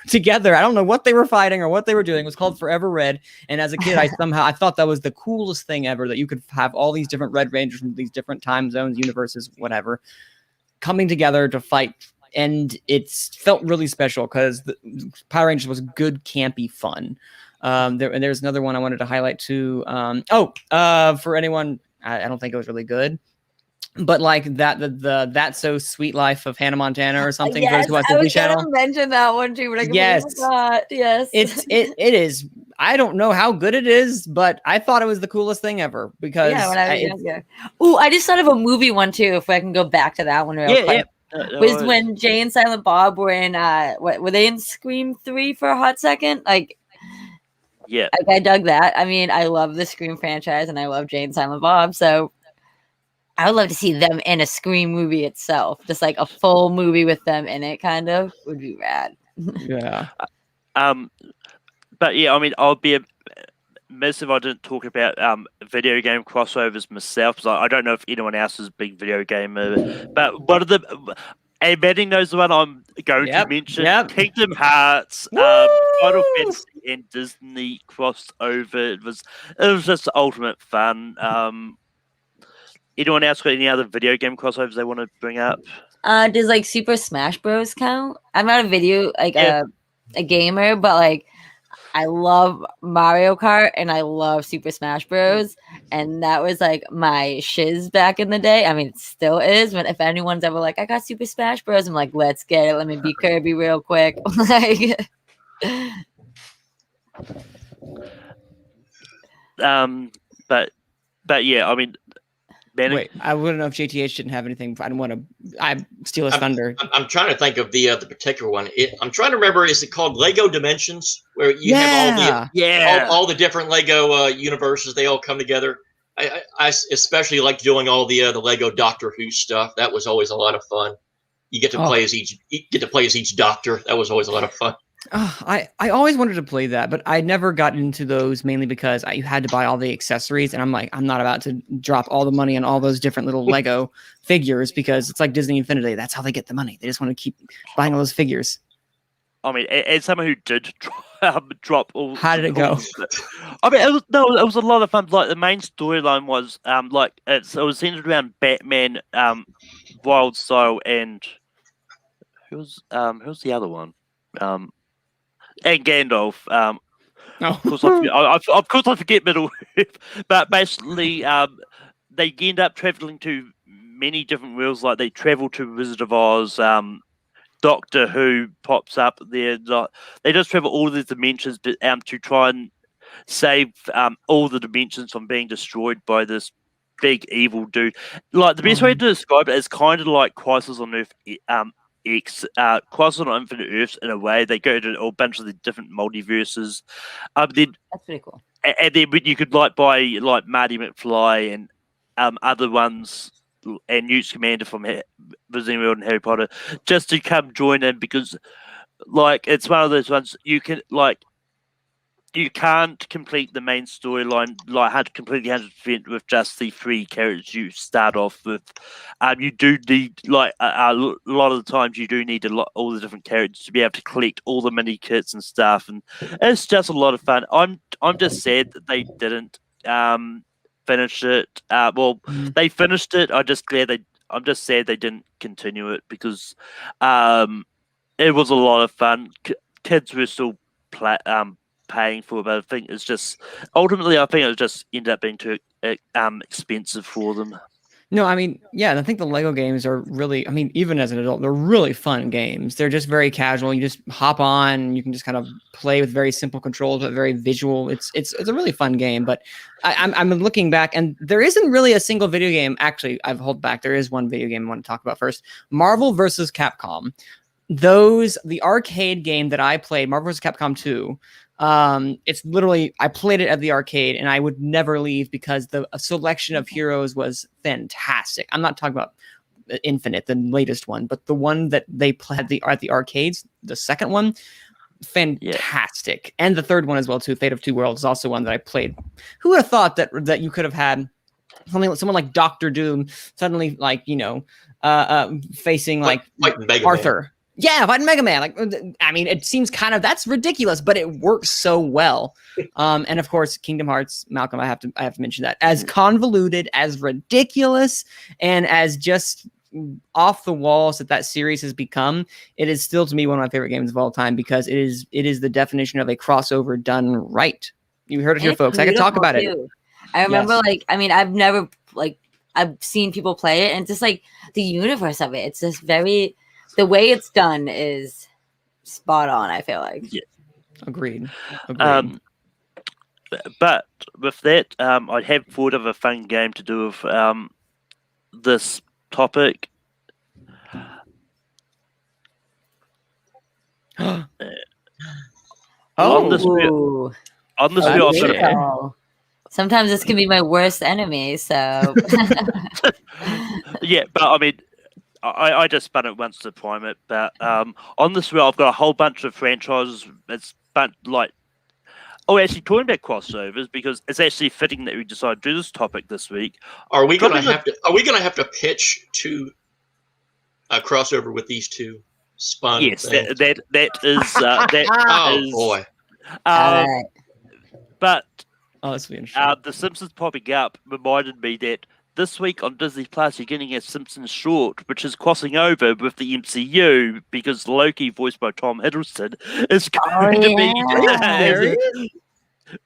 together. I don't know what they were fighting or what they were doing. It was called Forever Red. And as a kid, I thought that was the coolest thing ever, that you could have all these different Red Rangers from these different time zones, universes, whatever, coming together to fight. And it felt really special because Power Rangers was good, campy fun. There's another one I wanted to highlight too. For anyone, I don't think it was really good. But like That's So Sweet Life of Hannah Montana or something. Yes, I was going to mention that one too, but I completely forgot. Yes, it is. I don't know how good it is, but I thought it was the coolest thing ever because when I was younger. Ooh, I just thought of a movie one too. If I can go back to that one real quick. Was when Jay and Silent Bob were in were they in Scream 3 for a hot second? Like, yeah, I dug that. I mean, I love the Scream franchise and I love Jay and Silent Bob, so I would love to see them in a Scream movie itself, just like a full movie with them in it. Kind of would be rad. Yeah. But yeah, I mean, I'll be amiss if I didn't talk about video game crossovers myself, because I don't know if anyone else is a big video gamer, but one of the, and Maddie knows the one I'm going to mention, Kingdom Hearts, Final Fantasy and Disney crossed over. It was just ultimate fun. Anyone else got any other video game crossovers they want to bring up? Does like Super Smash Bros count? I'm not a video a gamer, but like I love Mario Kart and I love Super Smash Bros. And that was like my shiz back in the day. I mean, it still is. But if anyone's ever like, I got Super Smash Bros, I'm like, let's get it. Let me be Kirby real quick. Like, but yeah, I mean, Manny, Wait, I wouldn't know if JTH didn't have anything. I don't want to. I steal his thunder. I'm trying to think of the particular one. I'm trying to remember. Is it called Lego Dimensions, where you have all the different Lego universes? They all come together. I especially like doing all the Lego Doctor Who stuff. That was always a lot of fun. You get to play as each Doctor. That was always a lot of fun. I always wanted to play that, but I never got into those mainly because you had to buy all the accessories, and I'm like, I'm not about to drop all the money on all those different little Lego figures because it's like Disney Infinity. That's how they get the money. They just want to keep buying all those figures. I mean, as someone who did drop all, How did it go? I mean, it was a lot of fun. Like the main storyline was like it was centered around Batman, Wild Style, and who's the other one? And Gandalf. Of course, I forget Middle Earth. But basically, they end up traveling to many different worlds. Like they travel to Wizard of Oz. Doctor Who pops up there. They just travel all the dimensions, to try and save all the dimensions from being destroyed by this big evil dude. Like the best way to describe it is kind of like Crisis on Earth. Crisis on Infinite Earths in a way. They go to a bunch of the different multiverses. Then that's pretty cool. And then you could buy like Marty McFly and other ones and Newt Scamander from Disney World and Harry Potter just to come join in because like it's one of those ones you can't complete the main storyline completely 100% with just the 3 characters you start off with. You do need a lot of the times you do need all the different characters to be able to collect all the mini kits and stuff, and it's just a lot of fun. I'm just sad that they didn't finish it. They finished it. I'm just sad they didn't continue it because it was a lot of fun. Kids were still paying for it, but I think it's just ultimately I think it just ended up being too expensive for them. No, I mean, yeah, I think the Lego games are really, I mean, even as an adult, they're really fun games. They're just very casual. You just hop on, you can just kind of play with very simple controls, but very visual. It's a really fun game. But I'm looking back, and there isn't really a single video game. Actually, I've held back. There is one video game I want to talk about first: Marvel versus Capcom. The arcade game that I played, Marvel vs. Capcom 2. It's literally, I played it at the arcade and I would never leave because the selection of heroes was fantastic. I'm not talking about Infinite, the latest one, but the one that they played at the arcades, the second one, fantastic. Yeah. And the third one as well too, Fate of Two Worlds, is also one that I played. Who would have thought that you could have had someone like Doctor Doom suddenly facing like Arthur. Man. Yeah, fighting Mega Man. Like, I mean, it seems kind of that's ridiculous, but it works so well. And of course, Kingdom Hearts, Malcolm. I have to mention that as convoluted, as ridiculous, and as just off the walls that series has become. It is still to me one of my favorite games of all time because it is the definition of a crossover done right. You heard it here, folks. I can talk about it. I remember, I've seen people play it, and it's just like the universe of it. It's just very. The way it's done is spot on, I feel like. Yeah. Agreed. But with that, I have thought of a fun game to do with this topic. On this sometimes this can be my worst enemy, so... Yeah, but I mean... I just spun it once to prime it, but on this wheel I've got a whole bunch of franchises. Actually talking about crossovers because it's actually fitting that we decided to do this topic this week. Are we gonna have to pitch to a crossover with these two spun? Yes, that is that. Oh boy! But that's interesting. The Simpsons popping up reminded me that this week on Disney Plus, you're getting a Simpsons short, which is crossing over with the MCU because Loki, voiced by Tom Hiddleston, is going to be. Serious?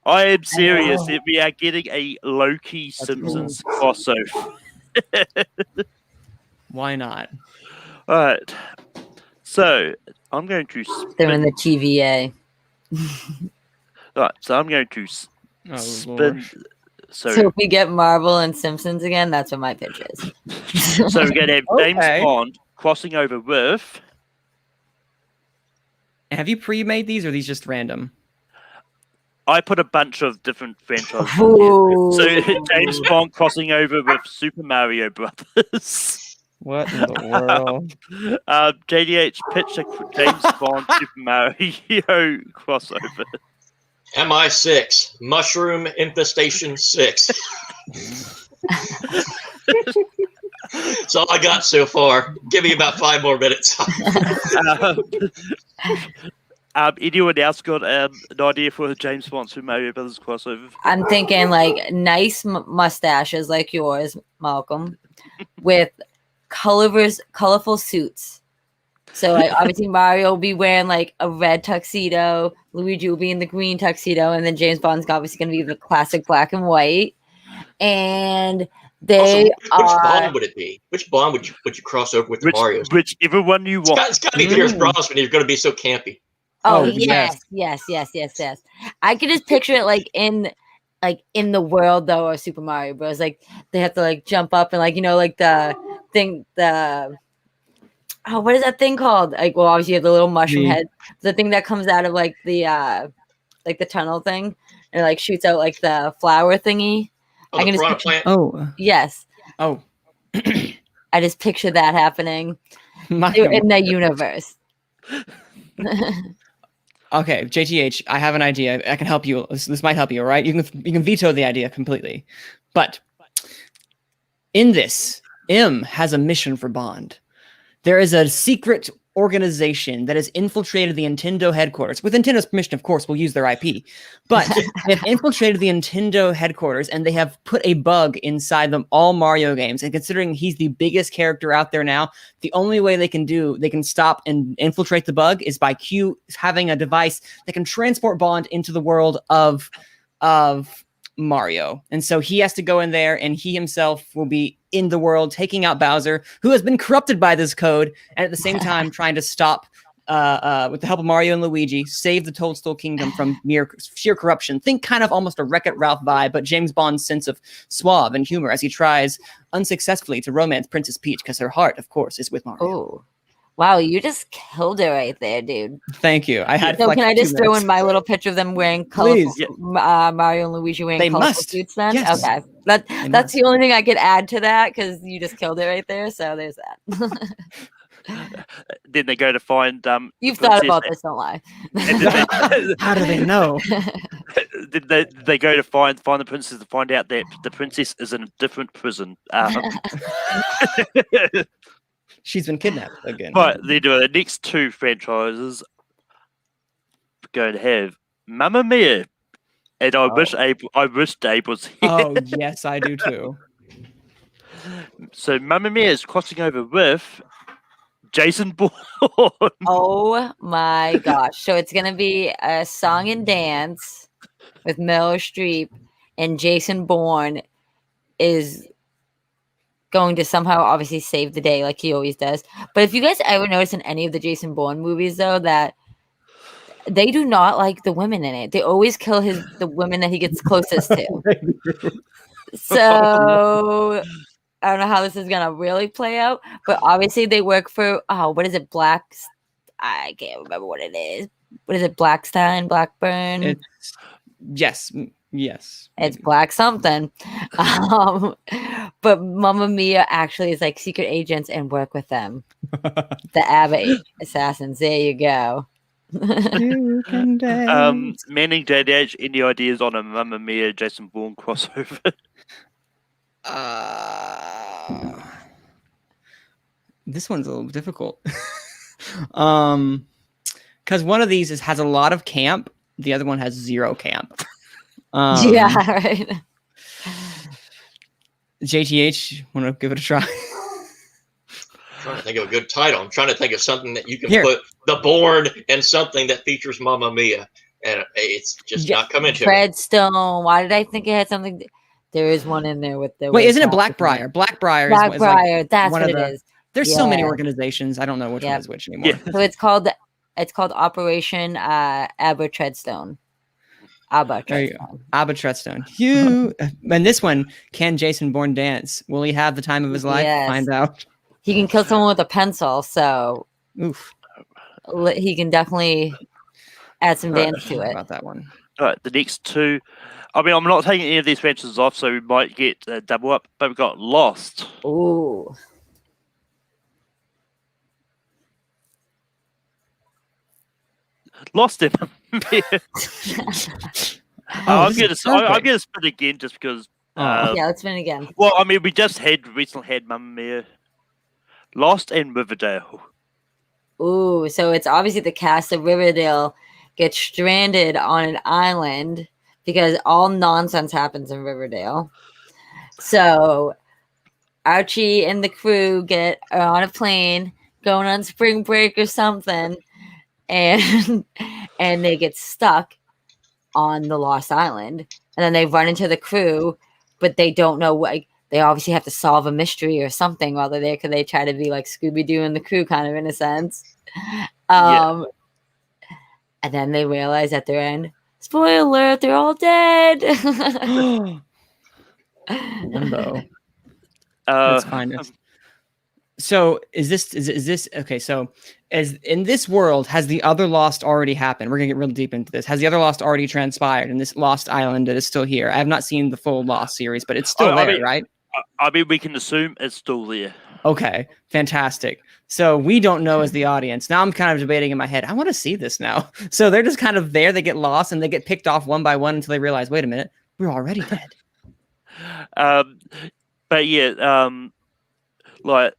I am serious. We are getting a Loki Simpsons crossover. Why not? All right. So I'm going to. They're in the TVA. Right. So I'm going to Oh, spin. Lord. So So if we get Marvel and Simpsons again, that's what my pitch is. so we're going to have James Okay. Bond crossing over with. Have you pre-made these, or are these just random? I put a bunch of different franchises. in Ooh. here. So James Bond crossing over with Super Mario Brothers. What in the world? JDH pitch a James Bond Super Mario crossover. MI6, Mushroom Infestation 6. That's all I got so far. Give me about 5 more minutes. Anyone else got an idea for a James Bond Super Mario Brothers crossover? I'm thinking like nice mustaches like yours, Malcolm, with colorful suits. So like obviously Mario will be wearing like a red tuxedo, Luigi will be in the green tuxedo, and then James Bond's obviously going to be the classic black and white. And they Which are. Bond would it be? Which Bond would you cross over with the Marios? Whichever one you want. It's got to be Pierce Brosnan. He's going to be so campy. Oh, Oh, yes. I could just picture it like in the world though of Super Mario Bros. Like they have to like jump up and like like the thing what is that thing called? Like well obviously you have the little mushroom head, the thing that comes out of like the tunnel thing and like shoots out like the flower thingy. Oh, I can the just piranha picture, plant. Oh, yes. oh. I just picture that happening Malcolm. in the universe. Okay, JTH, I have an idea. I can help you. This might help you, all right? You can veto the idea completely. But in this, M has a mission for Bond. There is a secret organization that has infiltrated the Nintendo headquarters. With Nintendo's permission, of course, we'll use their IP. But they've infiltrated the Nintendo headquarters, and they have put a bug inside them all Mario games. And considering he's the biggest character out there now, the only way they can stop and infiltrate the bug is by Q having a device that can transport Bond into the world of Mario. And so he has to go in there, and he himself will be in the world taking out Bowser, who has been corrupted by this code, and at the same time trying to stop with the help of Mario and Luigi, save the Toadstool Kingdom from sheer corruption. Think kind of almost a Wreck-It Ralph vibe, but James Bond's sense of suave and humor as he tries unsuccessfully to romance Princess Peach, because her heart, of course, is with Mario. Oh, wow! You just killed it right there, dude. Thank you. I had. So like can I 2 just throw minutes. in my little picture of them wearing colorful Please. Mario and Luigi wearing They colorful must. suits? Then Yes. okay, They that's must. the only thing I could add to that because you just killed it right there. So there's that. Then they go to find You've the thought princess, about this, don't lie. and then How do they know? they go to find the princess to find out that the princess is in a different prison. She's been kidnapped again. But they do the next 2 franchises. We're going to have Mamma Mia, and I wish Dave was here. Oh yes, I do too. So Mamma Mia is crossing over with Jason Bourne. Oh my gosh! So it's gonna be a song and dance with Meryl Streep, and Jason Bourne is going to somehow obviously save the day like he always does. But if you guys ever notice in any of the Jason Bourne movies though that they do not like the women in it. They always kill the women that he gets closest to. So I don't know how this is gonna really play out, but obviously they work for what is it? I can't remember what it is. What is it? Blackstein, Blackburn? It's yes. It's Black something. But Mamma Mia actually is like secret agents and work with them. The Abbott assassins. There you go. You can dance. Manning JDH, any ideas on a Mamma Mia Jason Bourne crossover? This one's a little difficult. Because one of these has a lot of camp, the other one has 0 camp. Yeah, right. JTH, want to give it a try? Trying to think of a good title. I'm trying to think of something that you can Here. put the Bourne and something that features Mamma Mia, and it's just not coming to me. Treadstone. Why did I think it had something? There is one in there with the. Wait, isn't it Blackbriar? Blackbriar? Blackbriar is like Blackbriar. That's one what of it the. is. There's so many Yeah. organizations. I don't know which one Yep. is which anymore. Yeah. So it's called Operation Abba Treadstone. Abba There you go. Treadstone. Abba Treadstone. You and this one, can Jason Bourne dance? Will he have the time of his life? Yes. Find out. He can kill someone with a pencil, so Oof. he can definitely add some dance to What it. about that one? All right, the next two. I mean, I'm not taking any of these franchises off, so we might get double up. But we've got Lost. Ooh. Lost in. I'm this is I'm perfect. gonna spin again just because. Oh. Yeah, let's spin again. Well, I mean, we just recently had Mamma Mia, Lost, and Riverdale. Ooh, so it's obviously the cast of Riverdale gets stranded on an island because all nonsense happens in Riverdale. So Archie and the crew are on a plane going on spring break or something, and they get stuck on the Lost Island, and then they run into the crew, but they don't know what. They obviously have to solve a mystery or something while they're there because they try to be like Scooby-Doo and the crew, kind of in a sense. And then they realize at their end, spoiler alert, they're all dead. Limbo. Uh, That's fine. So is this okay? So as in this world, has the other Lost already happened? We're gonna get real deep into this. Has the other Lost already transpired in this Lost Island that is still here? I have not seen the full Lost series, but it's still there, right? I mean, we can assume it's still there. Okay, fantastic. So we don't know as the audience. Now I'm kind of debating in my head. I want to see this now. So they're just kind of there. They get lost and they get picked off one by one until they realize, wait a minute, we're already dead. But yeah, like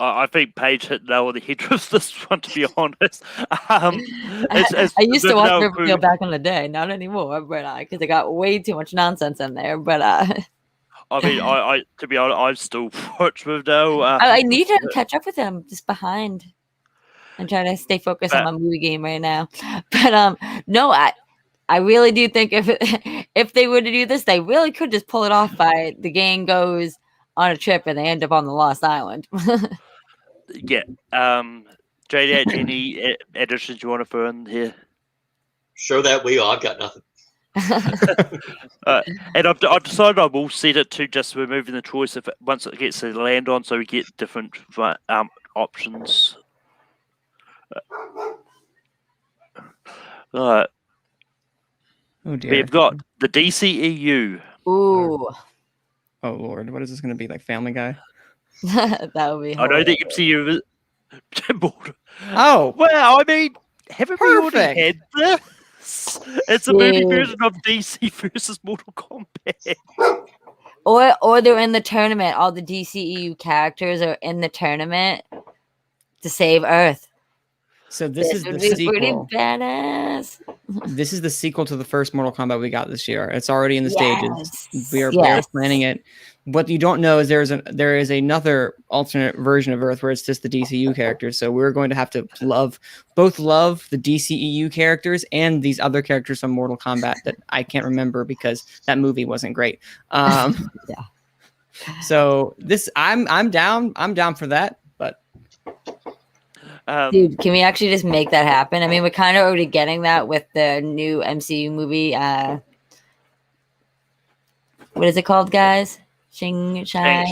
I think Paige hit nail on the head with this one. To be honest, I used to watch Riverdale Riverdale back in the day, not anymore, but because they got way too much nonsense in there. But I mean, I to be honest, I still watch Riverdale. I need to catch up with them. I'm just behind. I'm trying to stay focused on my movie game right now. But no, I really do think if they were to do this, they really could just pull it off by the gang goes on a trip and they end up on the Lost Island. Yeah. JD, any additions you want to throw in here? Show that wheel. I've got nothing. And I've decided I will set it to just removing the choice if once it gets to land on, so we get different options. Right. Oh dear. We've got the DCEU. Ooh, Oh Lord, what is this going to be like? Family Guy? that would be. I know the hilarious. MCU. Oh, Well, I mean, haven't we already Perfect. had this? It's a movie Dude. version of DC versus Mortal Kombat. Or they're in the tournament. All the DCEU characters are in the tournament to save Earth. so this is the would be pretty sequel. badass. This is the sequel to the first Mortal Kombat we got this year. It's already in the stages. We are Yes. planning it. What you don't know is there is another alternate version of Earth where it's just the DCU characters. So we're going to have to love the DCEU characters and these other characters from Mortal Kombat that I can't remember because that movie wasn't great. Yeah. So this I'm down for that. But Dude, can we actually just make that happen? I mean, we're kind of already getting that with the new MCU movie. What is it called, guys? Shang-Chi.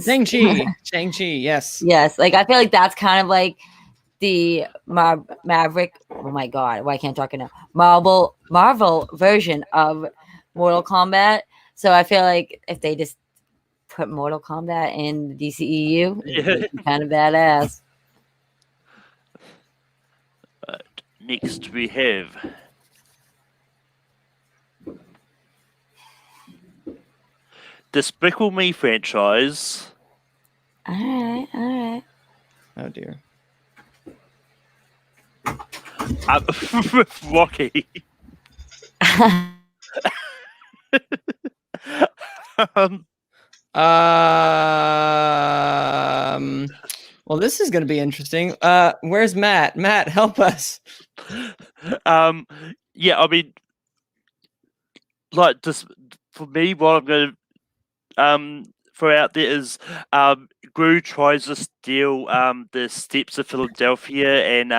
Shang-Chi, yes. Yes, like I feel like that's kind of like the Maverick. Oh my god, why can't I talk now? Marvel version of Mortal Kombat. So I feel like if they just put Mortal Kombat in the DCEU, it'd be kind of badass. Next we have Despicable Me franchise. All right. Oh dear. Rocky. Well, this is going to be interesting. Where's Matt? Matt, help us. Yeah, I mean, like, just for me, what I'm going to throw out there is Gru tries to steal the steps of Philadelphia and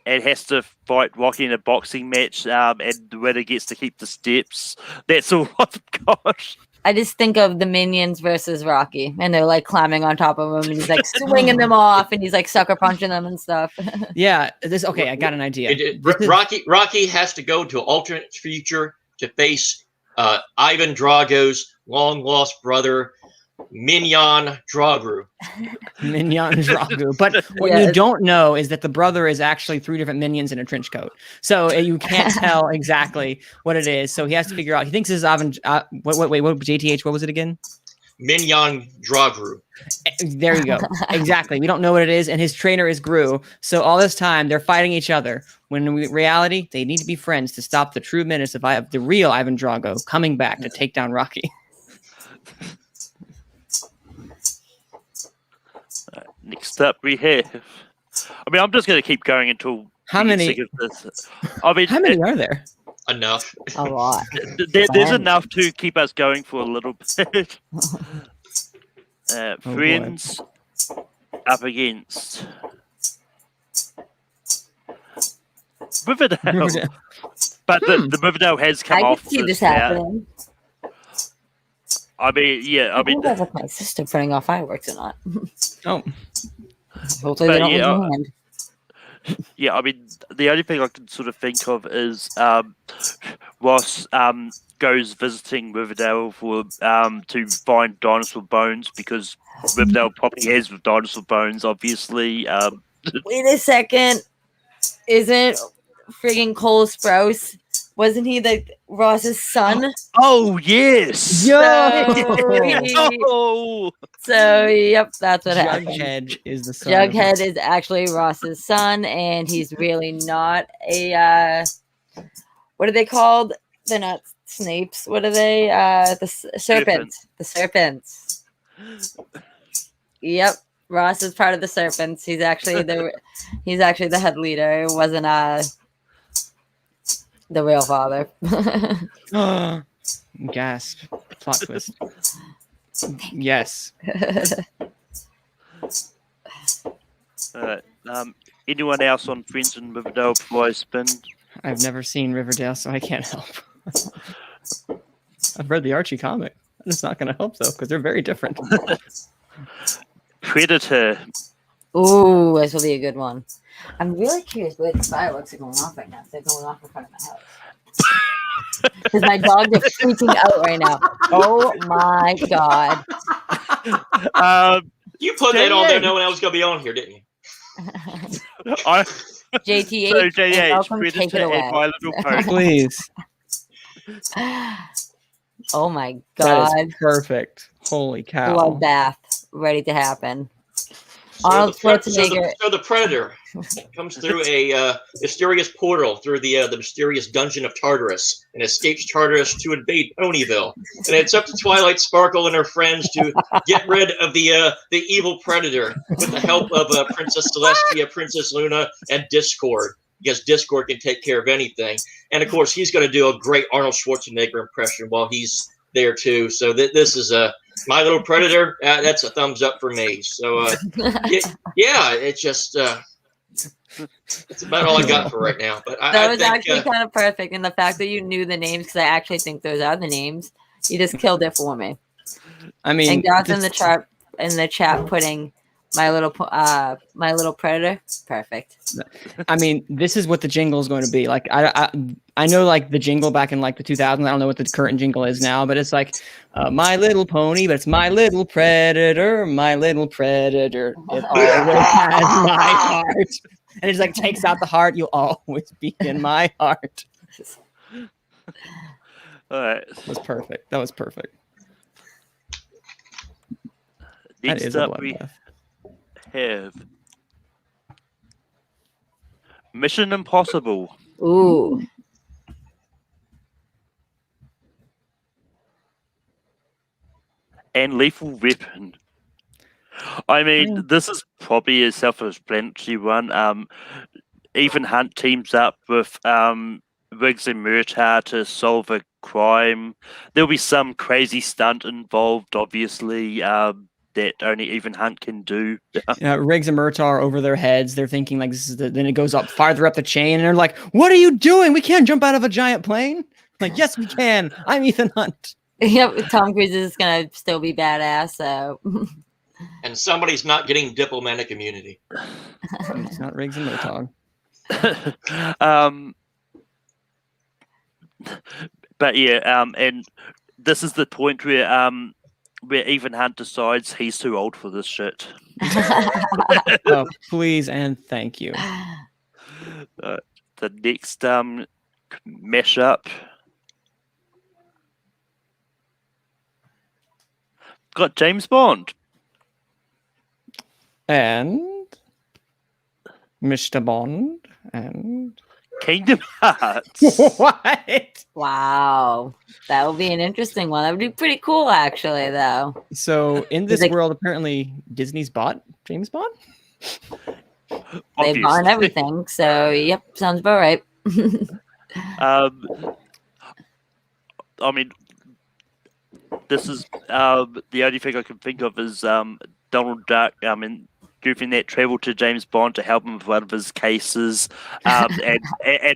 has to fight Rocky in a boxing match, and the winner gets to keep the steps. That's all I've got. I just think of the Minions versus Rocky, and they're like climbing on top of him, and he's like swinging them off, and he's like sucker punching them and stuff. Yeah, okay. I got an idea. Rocky has to go to an alternate future to face Ivan Drago's long lost brother, Mignon Dragu. Mignon Dragu. But what you don't know is that the brother is actually 3 different minions in a trench coat. So you can't tell exactly what it is. So he has to figure out. He thinks this is Ivan. What, JTH, what was it again? Mignon Dragu. There you go. Exactly. We don't know what it is. And his trainer is Gru. So all this time, they're fighting each other. When in reality, they need to be friends to stop the true menace of the real Ivan Drago coming back to take down Rocky. Next up, we have. I mean, I'm just going to keep going until. How many? Sick of this. I mean, how many are there? Enough. A lot. There's enough to keep us going for a little bit. Friends up against Riverdale. But the Riverdale has come off. I can see this happening. I mean, yeah. I mean, that's my sister putting off fireworks or not. Oh, hopefully they don't lose their hand. Yeah, I mean, the only thing I can sort of think of is Ross goes visiting Riverdale for to find dinosaur bones because Riverdale probably has dinosaur bones, obviously. Wait a second. Isn't friggin' Cole Sprouse? Wasn't he the Ross's son? Oh yes. So yep, that's what happened. Jughead is the son. Jughead is actually Ross's son, and he's really not a what are they called? They're not snapes. What are they? The serpents. The serpents. Yep. Ross is part of the serpents. He's actually the head leader. It wasn't the real father. Gasp. Plot twist. Yes. Anyone else on Friends in Riverdale before I spin? I've never seen Riverdale, so I can't help. I've read the Archie comic. It's not going to help, though, because they're very different. Predator. Ooh, this will be a good one. I'm really curious where the fireworks are going off right now. They're going off in front of my house. Because my dogs are freaking out right now. Oh my god. You put that on there knowing I was going to be on here, didn't you? JTH, so JH, welcome, take it away. My Little Pony. Please. Oh my god. That is perfect. Holy cow. Bloodbath ready to happen. Arnold Schwarzenegger. So the Predator comes through a mysterious portal through the mysterious dungeon of Tartarus and escapes Tartarus to invade Ponyville. And it's up to Twilight Sparkle and her friends to get rid of the evil Predator with the help of Princess Celestia, Princess Luna, and Discord. Because Discord can take care of anything. And of course, he's going to do a great Arnold Schwarzenegger impression while he's there too. So this is My Little Predator. That's a thumbs up for me. So yeah, it's just it's about all I got for right now. But that was actually kind of perfect, and the fact that you knew the names, because I actually think those are the names. You just killed it for me. I mean, and God's in the chat putting My Little Predator. Perfect. I mean, this is what the jingle is going to be. Like, I know, like, the jingle back in, like, the 2000s. I don't know what the current jingle is now, but it's like, My Little Pony, but it's My Little Predator, My Little Predator. It always has my heart. And it just, like, takes out the heart. You'll always be in my heart. All right. That was perfect. That was perfect. Next up, we have Mission Impossible. and Lethal Weapon. I mean, this is probably a self-explanatory one. Ethan Hunt teams up with Riggs and Murtaugh to solve a crime. There'll be some crazy stunt involved, obviously, that only Ethan Hunt can do. Riggs and Murtaugh are over their heads. They're thinking like this is then it goes up farther up the chain, and they're like, "What are you doing? We can't jump out of a giant plane." Like, yes, we can. I'm Ethan Hunt. Yep, Tom Cruise is gonna still be badass. So, And somebody's not getting diplomatic immunity. It's not Riggs and Murtaugh. But yeah, and this is the point where Ethan Hunt decides he's too old for this shit. Oh, please and thank you. The next mashup got James Bond And Mr. Bond and Kingdom Hearts. what? wow, that would be an interesting one. That would be pretty cool, actually. Though. So in this Like- world, apparently Disney's bought James Bond. They've Obviously. bought everything, so yep, sounds about right. I mean, this is the only thing I can think of is Donald Duck. And goofing that travel to James Bond to help him with one of his cases, and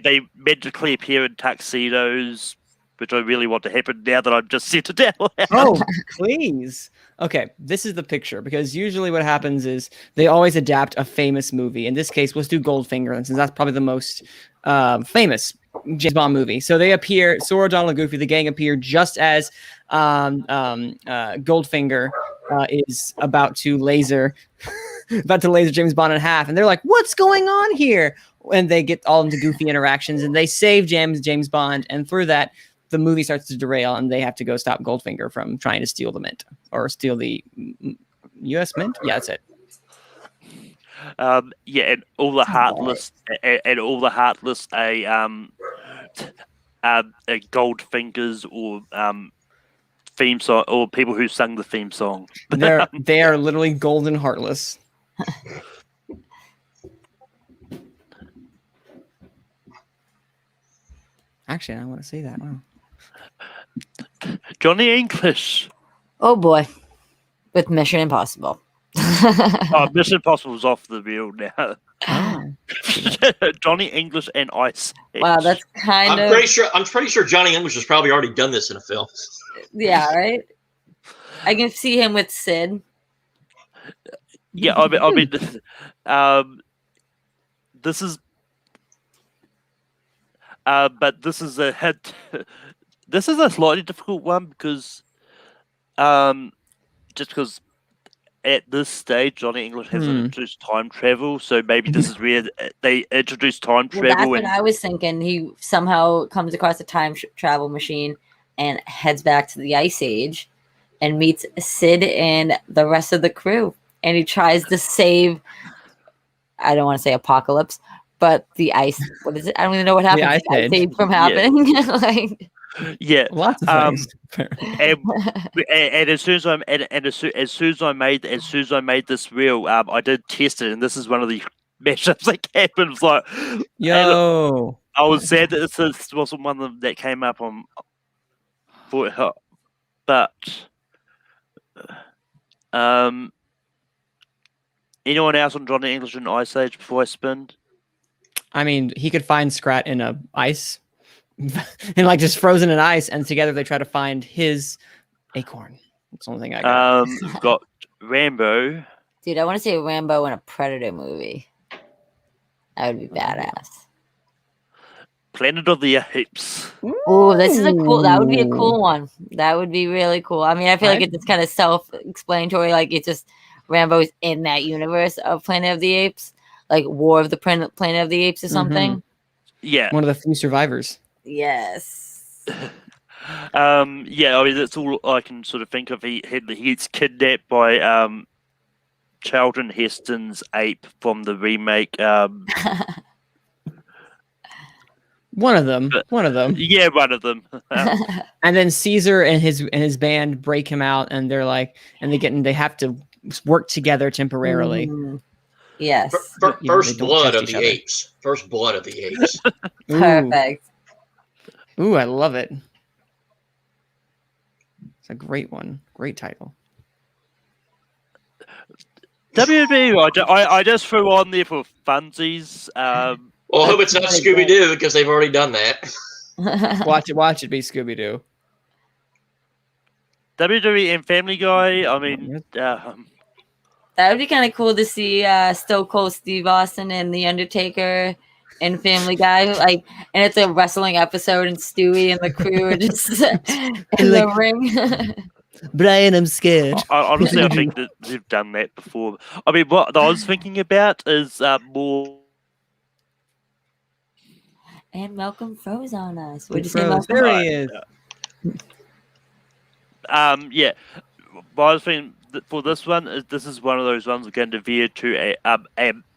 they magically appear in tuxedos, which I really want to happen now that I've just set it down. Oh, please. Okay, this is the picture because usually what happens is they always adapt a famous movie. In this case, let's do Goldfinger, since that's probably the most famous James Bond movie. So they appear, Sora, Donald, and Goofy, the gang appear just as Goldfinger is about to laser James Bond in half, and they're like, "What's going on here?" And they get all into goofy interactions, and they save James Bond, and through that, the movie starts to derail, and they have to go stop Goldfinger from trying to steal the mint or steal the U.S. mint. Yeah, that's it. Yeah, and all the heartless, Goldfingers or theme song or people who sung the theme song. They are literally golden heartless. Actually, I want to see that. Wow. Johnny English. Oh boy, with Mission Impossible. Oh, Mission Impossible is off the reel now. Oh. Johnny English and Ice. Wow, that's kind I'm of pretty sure Johnny English has probably already done this in a film. yeah, right. I can see him with Sid. Yeah, I mean, this is, but this is a hit. This is a slightly difficult one because, just because at this stage Johnny English hasn't introduced time travel, so maybe this is where they introduce time Well, that's travel. what I was thinking. He somehow comes across a time travel machine and heads back to the Ice Age and meets Sid and the rest of the crew. And he tries to save, I don't want to say apocalypse, but the ice. What is it? I don't even know what happened. Ice The Ice Age. Age from happening. Like, Yeah, Lots of things. and as soon as as soon as I made this reel, I did test it, and this is one of the mashups that happens. Like, Yo. I was sad that this wasn't one of them that came up on for her, but anyone else on Johnny English and Ice Age before I spin? I mean, he could find Scrat in a ice, and like just frozen in ice, and together they try to find his acorn. That's the only thing I got. We've got Rambo. dude, I want to see a Rambo in a Predator movie. That would be badass. Planet of the Apes. Oh, this is a cool. That would be a cool one. That would be really cool. I mean, I feel like it's just kind of self-explanatory. Like it's just Rambo's in that universe of Planet of the Apes, like War of the Planet of the Apes or something. Yeah. One of the few survivors. Yes. Yeah, I mean that's all I can sort of think of. He gets kidnapped by Charlton Heston's ape from the remake. One of them. One of them. Yeah, one of them. And then Caesar and his band break him out, and they're like, and they have to work together temporarily. Mhm. Yes. First don't blood trust of each the other. apes. First blood of the apes. Perfect. Ooh, I love it. It's a great one. Great title. WB, I just threw on there for funsies. Well, I hope it's not That's Scooby Doo because they've already done that. Watch it be Scooby-Doo. WWE and Family Guy. I mean, That would be kind of cool to see Stone Cold Steve Austin and The Undertaker and Family Guy, and it's a wrestling episode, and Stewie and the crew are just in the ring. Brian, I'm scared. honestly, I think that they've done that before. I mean, what I was thinking about is more. And Malcolm froze on us. What'd you say, Froze. Malcolm? There he is. Yeah. What I was thinking for this one this is one of those ones we're going to veer to a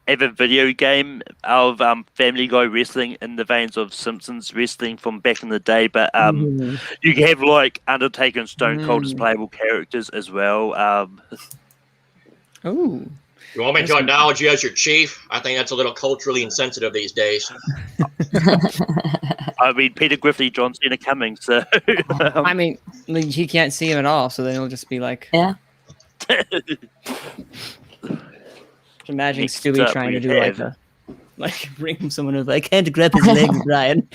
video game of Family Guy wrestling in the veins of Simpsons wrestling from back in the day, but you can have like Undertaker and Stone Cold as playable characters as well. Ooh. You want me to acknowledge you as your chief? I think that's a little culturally insensitive these days. I mean, Peter Griffey, John Cena coming, so I mean, he can't see him at all, so then it'll just be like, Yeah. imagine Next Stewie up trying we to do have- like bring someone who's like, can't grab his legs, Brian.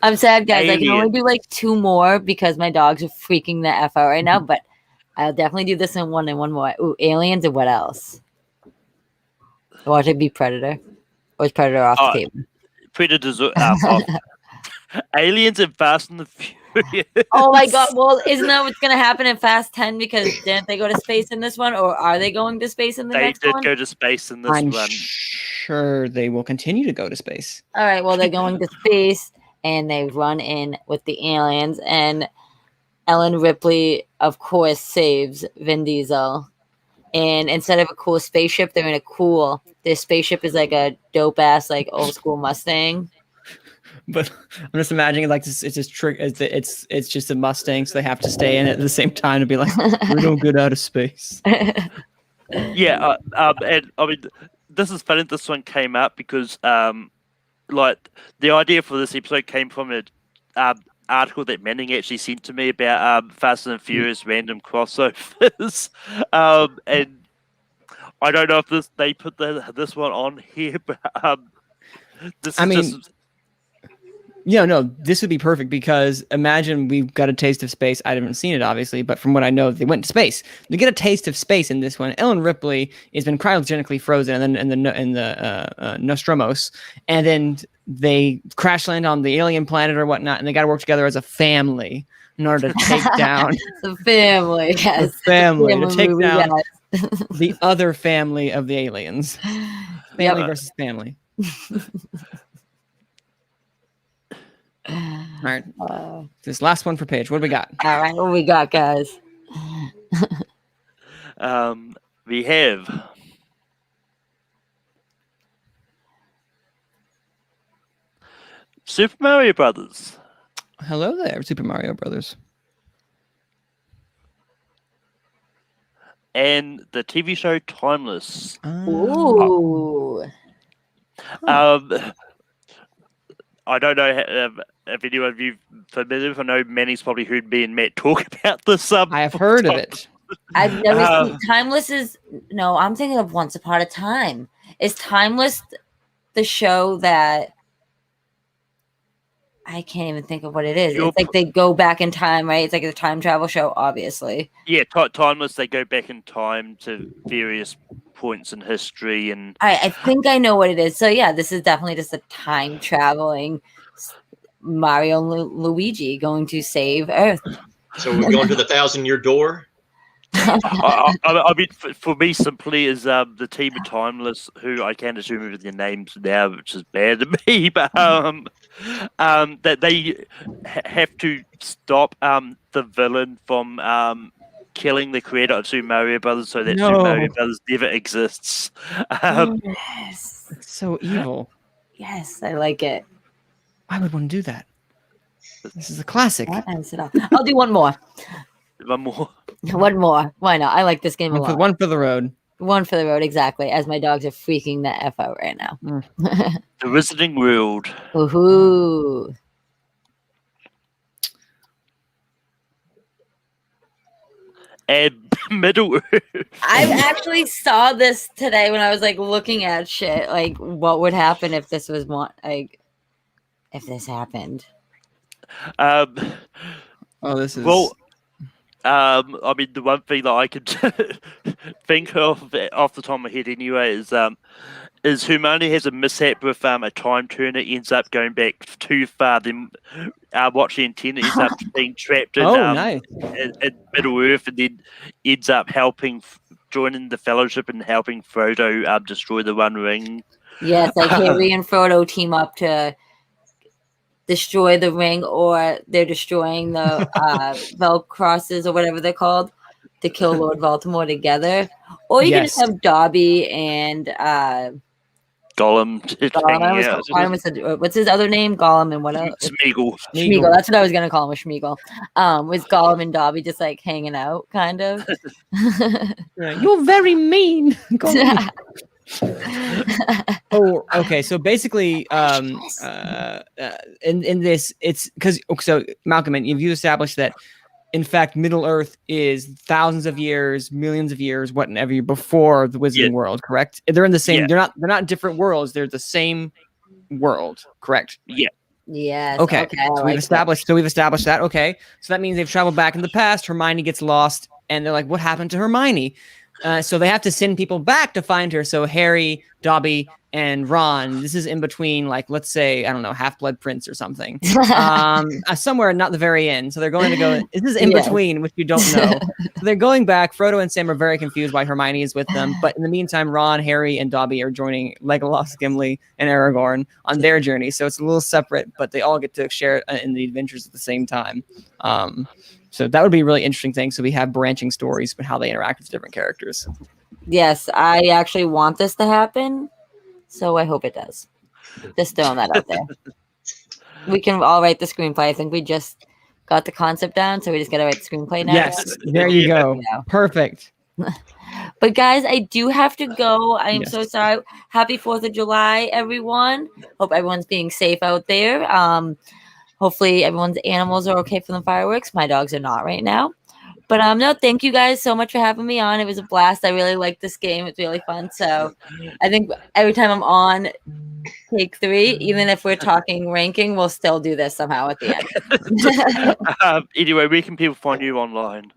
I'm sad, guys. I can only Alien. do like 2 more because my dogs are freaking the F out right now, but I'll definitely do this in one and one more. Ooh, Aliens and what else? Watch it be Predator. Or is Predator off the table? Predators, off. Aliens and Fast and the Furious. Oh my god, well, isn't that what's going to happen in Fast 10? Because didn't they go to space in this one? Or are they going to space in the They next did one? go to space in this I'm one. sure they will continue to go to space. All right, well, they're going to space and they run in with the aliens. And Ellen Ripley, of course, saves Vin Diesel. And instead of a cool spaceship, they're in a cool. Their spaceship is like a dope ass, like old school Mustang. But I'm just imagining like this, it's just trick. It's just a Mustang, so they have to stay in it at the same time to be like, we don't get out of space. Yeah, and I mean, this is funny. This one came up because, like, the idea for this episode came from a article that Manning actually sent to me about Fast and Furious random crossovers, and I don't know if they put this one on here, but this is just. Yeah, no, this would be perfect because imagine we've got a taste of space. I haven't seen it, obviously, but from what I know, they went to space. They get a taste of space in this one. Ellen Ripley has been cryogenically frozen, and then in the Nostromos, and then they crash land on the alien planet or whatnot, and they got to work together as a family in order to take down The family, yes. the family to Family take movie, down yes. the other family of the aliens. Family Yep. versus family. All right, this last one for Paige. What do we got? All right, what we got, guys? We have Super Mario Brothers. Hello there, Super Mario Brothers. And the TV show Timeless. Ooh. I don't know if any of you familiar. I know Manny's probably heard me and Matt talk about this. I have heard of it. I've never seen Timeless no, I'm thinking of Once Upon a Time. Is Timeless the show that I can't even think of what it is. It's like they go back in time, right? It's like a time travel show, obviously. Yeah, Timeless, they go back in time to various points in history. And I think I know what it is. So, yeah, this is definitely just a time traveling Mario and Luigi going to save Earth. So we're going to the 1,000-year door? I mean, for me, simply is the team of Timeless, who I can't just remember their names now, which is bad to me, but that they have to stop the villain from killing the creator of Super Mario Brothers, so that Super Mario Brothers never exists. Yes. It's so evil. Yes, I like it. I would want to do that. This is a classic. I'll do one more. One more. One more. Why not? I like this game a lot. One for the road. One for the road, exactly. As my dogs are freaking the F out right now. The Wizarding World. Woohoo. And Middle Earth. I actually saw this today when I was like looking at shit. Like, what would happen if this was if this happened? This is I mean, the one thing that I could think of off the top of my head anyway is Hermione has a mishap with a time turner, ends up going back too far, then watching antenna ends up being trapped in, nice. in Middle Earth, and then ends up joining the Fellowship and helping Frodo destroy the One Ring. Yes, like Harry and Frodo team up to destroy the ring, or they're destroying the Velcrosses or whatever they're called to kill Lord Voldemort together. Or you can just have Dobby and Gollum. What's his other name? Gollum and what else? Smeagol. Smeagol. That's what I was gonna call him, Smeagol. Was Gollum and Dobby just like hanging out, kind of? You're very mean. Oh, okay. So basically, in this, it's because Malcolm, and you established that, in fact, Middle Earth is thousands of years, millions of years, whatever before the Wizarding World. Correct? They're in the same. Yeah. They're not different worlds. They're the same world. Correct? Yeah. Yes. Okay. So we've established that. Okay. So that means they've traveled back in the past. Hermione gets lost, and they're like, "What happened to Hermione?" So they have to send people back to find her. So Harry, Dobby, and Ron, this is in between, like, let's say, I don't know, Half-Blood Prince or something. Somewhere not the very end. So they're going to go, this is in between, which you don't know. So they're going back. Frodo and Sam are very confused why Hermione is with them. But in the meantime, Ron, Harry, and Dobby are joining Legolas, Gimli, and Aragorn on their journey. So it's a little separate, but they all get to share in the adventures at the same time. So that would be a really interesting thing. So we have branching stories, but how they interact with different characters. Yes, I actually want this to happen, so I hope it does. Just throwing that out there. We can all write the screenplay. I think we just got the concept down, so we just got to write the screenplay now. Yes, there you go. Perfect. But guys, I do have to go. I am so sorry. Happy 4th of July, everyone. Hope everyone's being safe out there. Hopefully everyone's animals are okay for the fireworks. My dogs are not right now. But no, thank you guys so much for having me on. It was a blast. I really like this game. It's really fun. So I think every time I'm on Take 3, even if we're talking ranking, we'll still do this somehow at the end. Anyway, where can people find you online?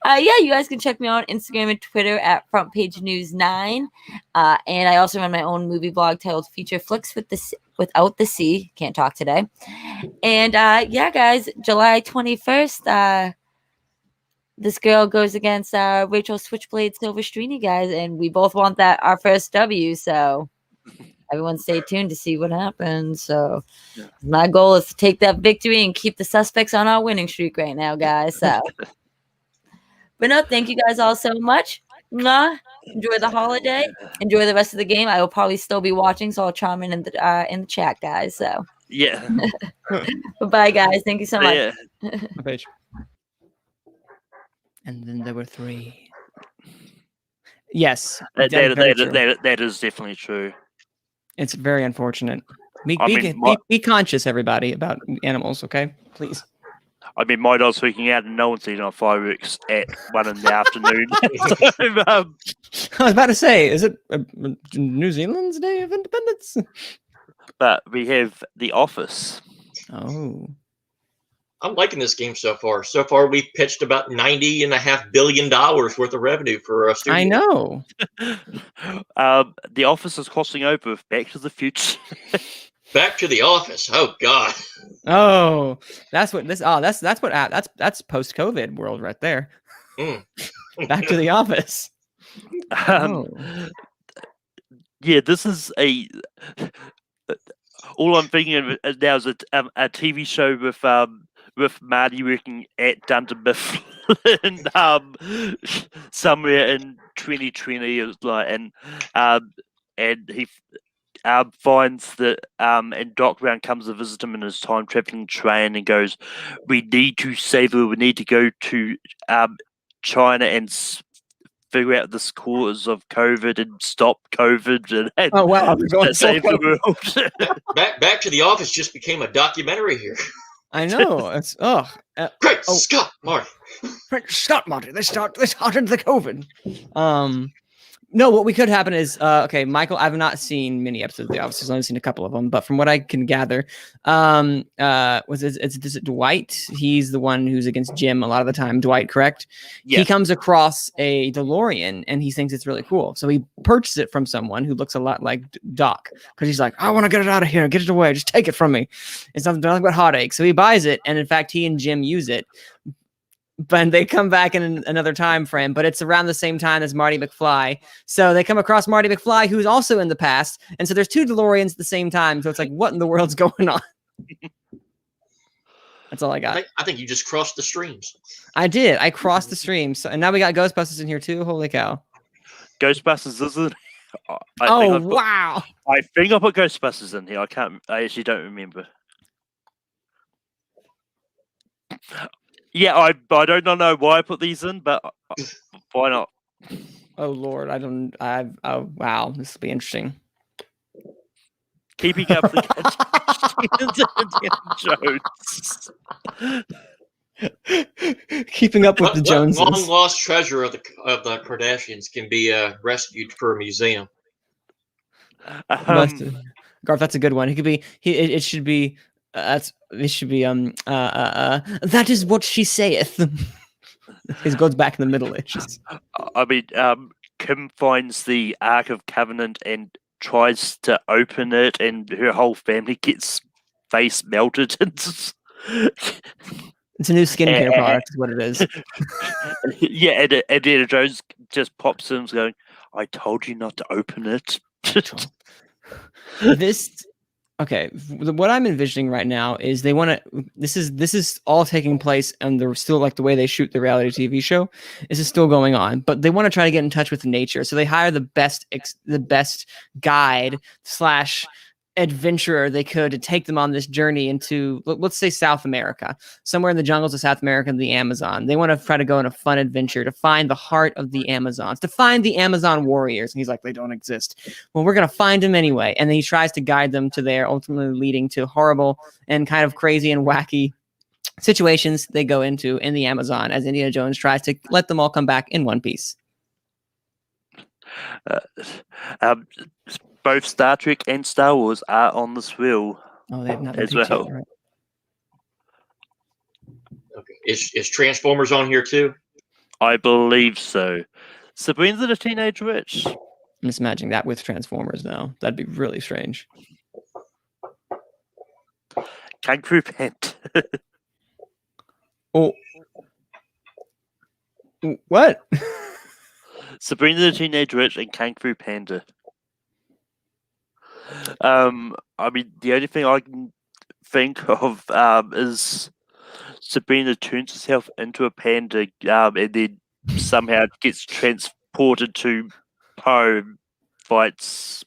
You guys can check me out on Instagram and Twitter at Front Page News 9. And I also run my own movie blog titled Feature Flicks Without the C. Can't talk today. And guys, July 21st, this girl goes against Rachel Switchblade Silverstreeny, guys, and we both want our first W. So everyone stay tuned to see what happens. So my goal is to take that victory and keep the suspects on our winning streak right now, guys. So, but no, thank you guys all so much. Enjoy the holiday. Enjoy the rest of the game. I will probably still be watching, so I'll chime in the chat, guys. So yeah. Bye, guys. Thank you so much. Yeah. My page. And then there were 3. Yes, that is definitely true. It's very unfortunate. Be conscious, everybody, about animals, okay? Please. I mean, my dog's freaking out and no one's eating on fireworks at 1 in the afternoon. I was about to say, is it New Zealand's Day of Independence? But we have The Office. Oh. I'm liking this game so far. So far, we've pitched about $90.5 billion worth of revenue for a studio. I know. The Office is crossing over with Back to the Future. Back to the Office. Oh God. Oh, that's what that's post-COVID world right there. Back to the Office. Yeah, this is all I'm thinking of now is a TV show with Marty working at Dunder Mifflin somewhere in 2020. It was like, and he finds that and Doc Brown comes to visit him in his time traveling train and goes, "We need to save her. We need to go to China and figure out this cause of COVID and stop COVID and Oh wow, they're going save full the world." Back to the Office just became a documentary here. I know. It's Great Scott, Marty. Scott Marty. They started the COVID. No, what we could happen is okay, Michael. I've not seen many episodes of The Office. I've only seen a couple of them, but from what I can gather, is it Dwight? He's the one who's against Jim a lot of the time. Dwight, correct? Yeah. He comes across a DeLorean and he thinks it's really cool, so he purchases it from someone who looks a lot like Doc because he's like, I want to get it out of here, get it away, just take it from me. It's nothing but heartache. So he buys it, and in fact, he and Jim use it. But they come back in another time frame, but it's around the same time as Marty McFly. So they come across Marty McFly, who's also in the past. And so there's two DeLoreans at the same time. So it's like, what in the world's going on? That's all I got. I think you just crossed the streams. I did. I crossed the stream. So, and now we got Ghostbusters in here too. Holy cow. Ghostbusters isn't. Wow. I think I put Ghostbusters in here. I actually don't remember. Yeah, I don't know why I put these in, but why not? Oh Lord, oh wow, this will be interesting. Keeping up with Jones. Keeping up with the Joneses. Long lost treasure of the Kardashians can be rescued for a museum. Garth, that's a good one. He could be. It should be. It should be that is what she saith. It goes back in the Middle Ages. I mean, Kim finds the Ark of Covenant and tries to open it, and her whole family gets face melted. It's a new skincare product, is what it is. Yeah, and Indiana Jones just pops in, going, "I told you not to open it." Okay, what I'm envisioning right now is they want to. This is all taking place, and they're still like the way they shoot the reality TV show. This is still going on, but they want to try to get in touch with nature. So they hire the best guide / adventurer they could to take them on this journey into, let's say, South America, somewhere in the jungles of South America and the Amazon. They want to try to go on a fun adventure to find the heart of the Amazons, to find the Amazon warriors. And he's like, they don't exist. Well, we're going to find them anyway. And then he tries to guide them to there, ultimately leading to horrible and kind of crazy and wacky situations they go into in the Amazon as Indiana Jones tries to let them all come back in one piece. Both Star Trek and Star Wars are on this wheel. Oh, they've not been as well. right? Okay. Is Transformers on here too? I believe so. Sabrina the Teenage Witch. I'm just imagining that with Transformers now. That'd be really strange. Kung Fu Panda. Oh. What? Sabrina the Teenage Witch and Kung Fu Panda. I mean, the only thing I can think of is Sabrina turns herself into a panda and then somehow gets transported to Poe, fights.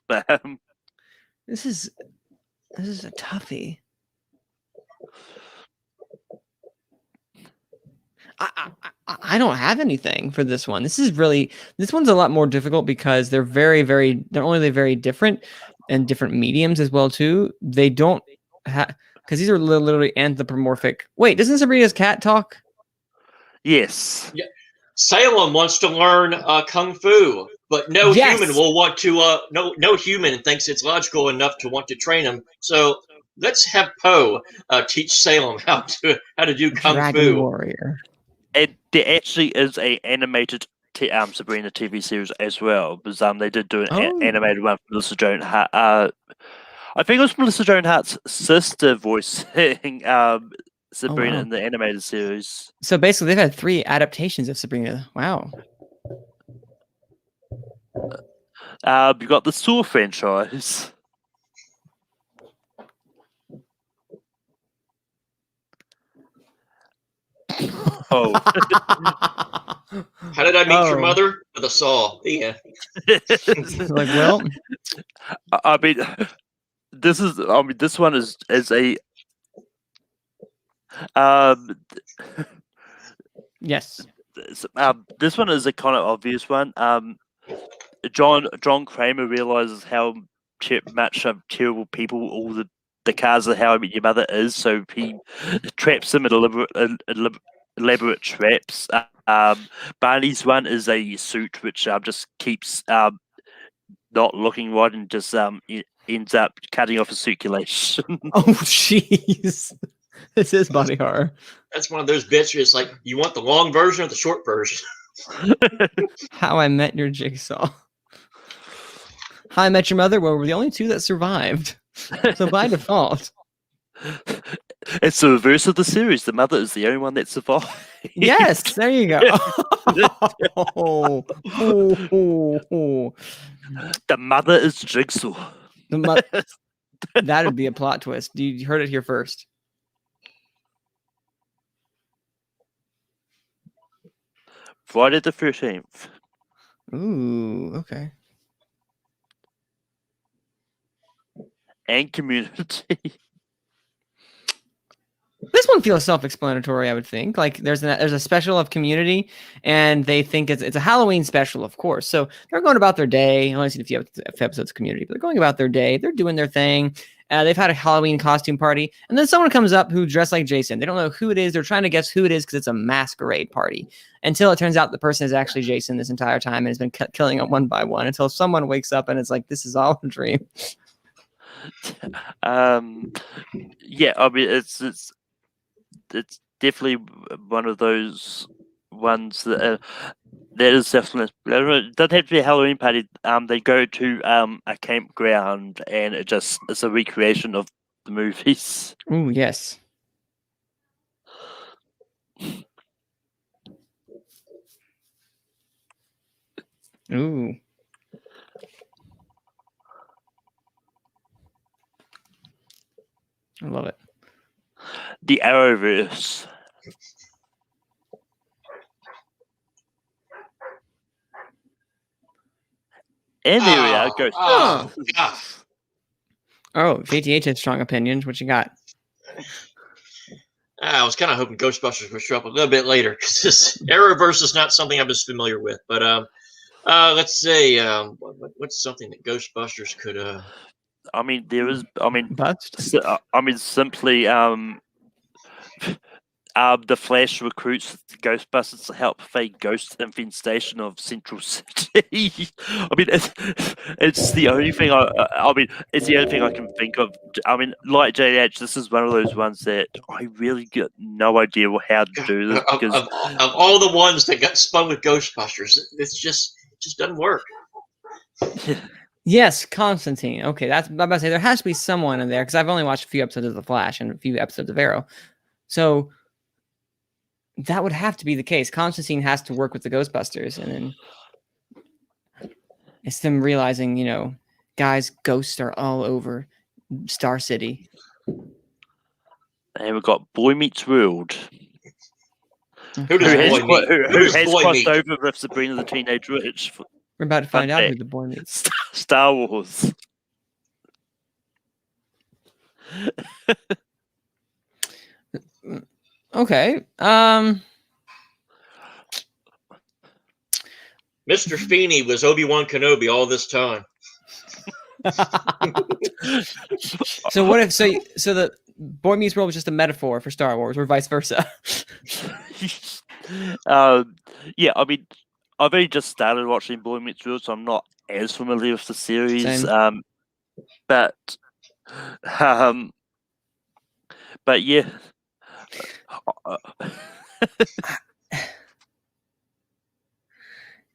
This is a toughie. I don't have anything for this one. This one's a lot more difficult because they're not only very different and different mediums as well too. They don't have, because these are literally anthropomorphic. Wait, doesn't Sabrina's cat talk? Yes. Yeah. Salem wants to learn kung fu, but no human will want to. No human thinks it's logical enough to want to train him. So let's have Poe teach Salem how to do kung Dragon fu. Warrior. And there actually is a animated Sabrina TV series as well, because they did do an animated one for Melissa Joan Hart. I think it was Melissa Joan Hart's sister voicing Sabrina in the animated series. So basically, they've had 3 adaptations of Sabrina. Wow. You've got the Saw franchise. Oh. How did I meet your mother? With a saw. Yeah. Like, well, I mean, this is. I mean, this one is a. Um, Yes. this one is a kind of obvious one. John Kramer realizes how much terrible people all the cars of How I Met Your Mother is, so he traps them in elaborate traps. Barney's one is a suit which just keeps not looking right and just ends up cutting off his circulation. Oh, jeez. This is body horror. That's one of those bits where it's like, you want the long version or the short version? How I Met Your Jigsaw. How I Met Your Mother were the only two that survived. So by default. It's the reverse of the series. The mother is the only one that survived. Yes, there you go. Oh. The mother is Jigsaw. That'd be a plot twist. You heard it here first. Friday the 13th. Ooh, okay. And Community. This one feels self-explanatory, I would think. Like there's a special of Community, and they think it's a Halloween special, of course. So they're going about their day. I've only seen a few episodes of Community, but they're going about their day. They're doing their thing. They've had a Halloween costume party, and then someone comes up who dressed like Jason. They don't know who it is. They're trying to guess who it is because it's a masquerade party. Until it turns out the person is actually Jason this entire time and has been killing them one by one until someone wakes up and it's like, this is all a dream. Yeah, I mean it's definitely one of those ones that is definitely. It doesn't have to be a Halloween party. They go to a campground and it's a recreation of the movies. Ooh, yes. Ooh. I love it. The Arrowverse. And there we are. Ghost. Oh, God. Oh, JTH had strong opinions. What you got? I was kind of hoping Ghostbusters would show up a little bit later because this Arrowverse is not something I'm as familiar with. But let's say what's something that Ghostbusters could. I mean, there is. I mean, Bust? simply. The Flash recruits Ghostbusters to help fight ghost infestation of Central City. I mean, it's the only thing it's the only thing I can think of. I mean, like JH, this is one of those ones that I really get no idea how to do this because Of all the ones that got spun with Ghostbusters, it just doesn't work. Yes, Constantine. Okay, I'm about to say there has to be someone in there because I've only watched a few episodes of The Flash and a few episodes of Arrow. So that would have to be the case. Constantine has to work with the Ghostbusters, and then it's them realizing, guys, ghosts are all over Star City. and we've got Boy Meets World. Who does Who Boy Meet? Who has does Boy crossed Meet? over with Sabrina the Teenage Witch? We're about to find out who fact. the boy meets. Star Wars. Okay. Mr. Feeney was Obi-Wan Kenobi all this time. So what if so the Boy Meets World was just a metaphor for Star Wars, or vice versa? Yeah, I mean, I've only just started watching Boy Meets World, so I'm not as familiar with the series. Same. But yeah.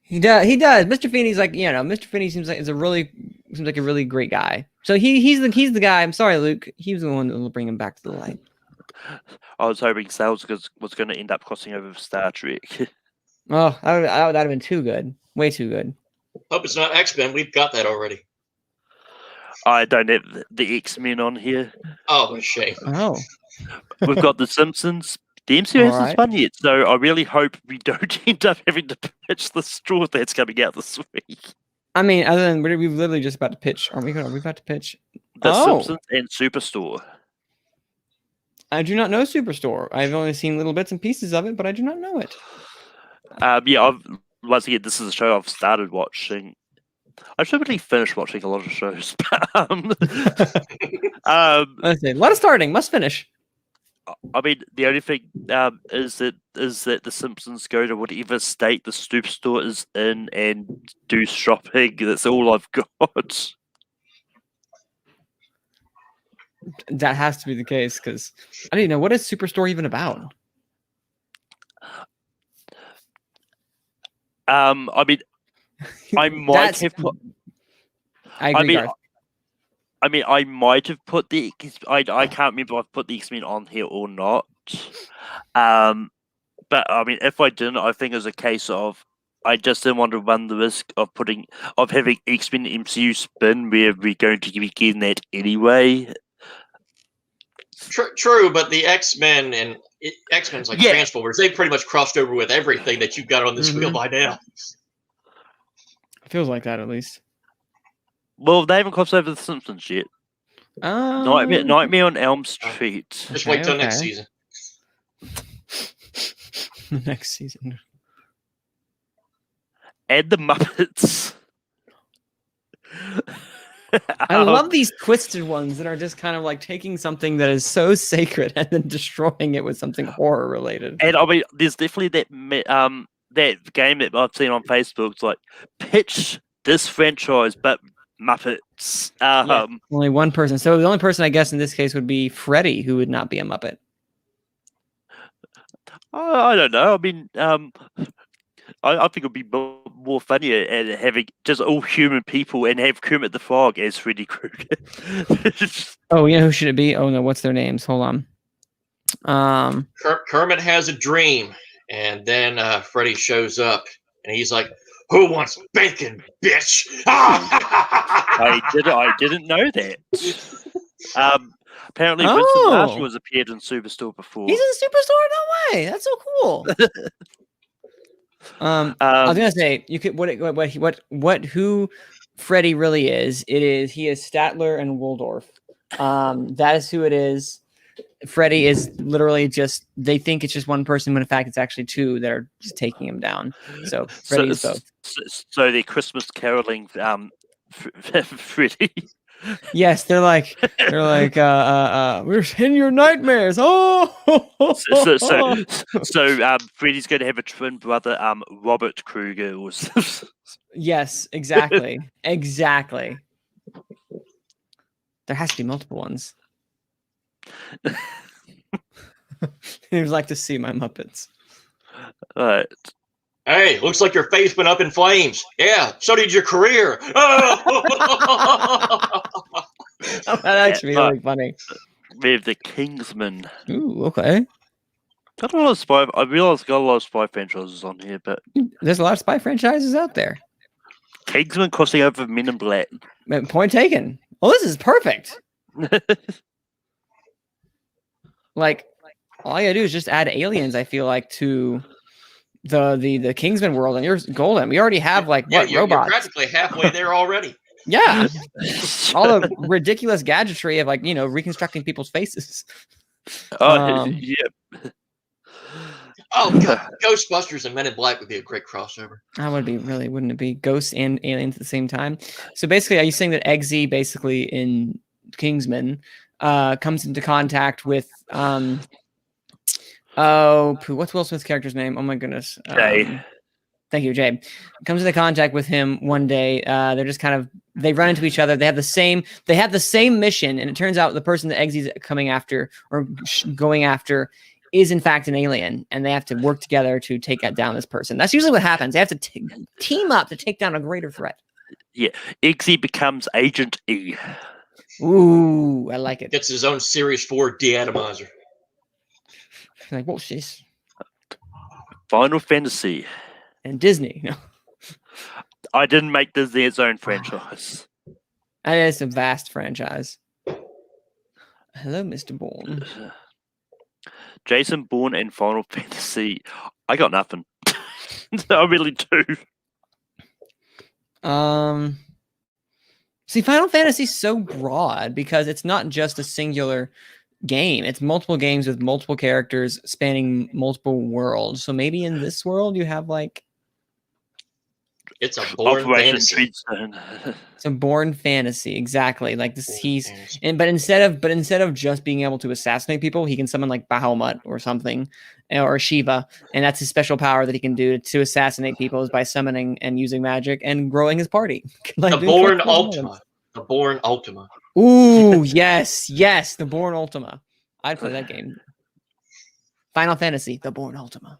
He does. Mr. Feeney's like, Mr. Feeney seems like a really great guy. So he's the guy. I'm sorry, Luke. He was the one that will bring him back to the light. I was hoping Sales was going to end up crossing over with Star Trek. Oh, that would have been too good. Way too good. Hope it's not X-Men. We've got that already. I don't have the X-Men on here. Oh, what a shame. Oh. We've got the Simpsons. The MCU hasn't Alright. spun yet, so I really hope we don't end up having to pitch the straw that's coming out this week. I mean, other than we're literally just about to pitch. Are we about to pitch? The Oh, Simpsons and Superstore. I do not know Superstore. I've only seen little bits and pieces of it, but I do not know it. Yeah, once again, this is a show I've started watching. I've never really finished watching a lot of shows. Let's see. A lot of starting, must finish. I mean, the only thing is that the Simpsons go to whatever state the Superstore is in and do shopping. That's all I've got. That has to be the case because I don't even know what is Superstore even about. I mean, I might have put. I agree. I mean, I might have put the. I can't remember if I've put the X-Men on here or not. But I mean, if I didn't, I think it's a case of I just didn't want to run the risk of having X-Men MCU spin where we're going to be getting that anyway. True, but the X-Men and X-Men's like Yeah. Transformers. They've pretty much crossed over with everything that you've got on this wheel by now. Feels like that at least. Well, they haven't crossed over the Simpsons yet. Nightmare on Elm Street. Just wait till next season. Next season. And the Muppets. I love these twisted ones that are just kind of like taking something that is so sacred and then destroying it with something horror related. And I mean, there's definitely that game that I've seen on Facebook. It's like pitch this franchise, but Muppets. Yeah, only one person. So the only person I guess in this case would be Freddy, who would not be a Muppet. I don't know. I mean, I think it'd be more funnier and having just all human people and have Kermit the Frog as Freddy Krueger. Oh, you know who should it be? Oh no, what's their names? Hold on. Kermit has a dream, and then Freddy shows up, and he's like, "Who wants bacon, bitch?" I didn't know that. Apparently, Vincent Marshall has appeared in Superstore before. He's in Superstore? No way! That's so cool. I was gonna say you could who Freddy really is. He is Statler and Waldorf. That is who it is. Freddy is literally just they think it's just one person, when in fact it's actually two that are just taking him down. So Freddy is both. So the Christmas caroling Freddy. Yes, they're like we're in your nightmares. Oh, so Freddy's going to have a twin brother, Robert Krueger. Yes, exactly, exactly. There has to be multiple ones. You'd like to see my Muppets. All right. Hey, looks like your face went up in flames. Yeah, so did your career. That actually really funny. We have the Kingsman. Ooh, okay. Got a lot of spy. I realize got a lot of spy franchises on here, but There's a lot of spy franchises out there. Kingsman crossing over Men in Black. Point taken. Well, this is perfect. Like, all I gotta do is just add aliens, I feel like, to the Kingsman world, and you're golden. We already have robots. You're practically halfway there already. Yeah. All the ridiculous gadgetry of reconstructing people's faces. Yeah. Oh, Ghostbusters and Men in Black would be a great crossover. That would be really, wouldn't it be? Ghosts and aliens at the same time. So basically, are you saying that Eggsy basically in Kingsman comes into contact with what's Will Smith's character's name? Oh my goodness. Jay. Thank you, Jay. Comes into contact with him one day. They're just they run into each other. They have the same mission, and it turns out the person that Eggsy's coming after or going after is in fact an alien, and they have to work together to take down this person. That's usually what happens. They have to team up to take down a greater threat. Yeah, Eggsy becomes Agent E. Ooh, I like it. Gets his own Series 4 deatomizer. Like, what's this? Final Fantasy. And Disney. I didn't make Disney its own franchise. That is a vast franchise. Hello, Mr. Bourne. Jason Bourne and Final Fantasy. I got nothing. I really do. See, Final Fantasy is so broad because it's not just a singular game. It's multiple games with multiple characters spanning multiple worlds. So maybe in this world you have like It's a Bourne Operation fantasy. Treadstone. it's a Bourne fantasy, exactly. Like this, Bourne fantasy. but instead of just being able to assassinate people, he can summon like Bahamut or something, or Shiva, and that's his special power that he can do to assassinate people is by summoning and using magic and growing his party. Like The doing Bourne collectibles and Ultima. items. The Bourne Ultima. Ooh, yes, the Bourne Ultima. I'd play that game. Final Fantasy, the Bourne Ultima.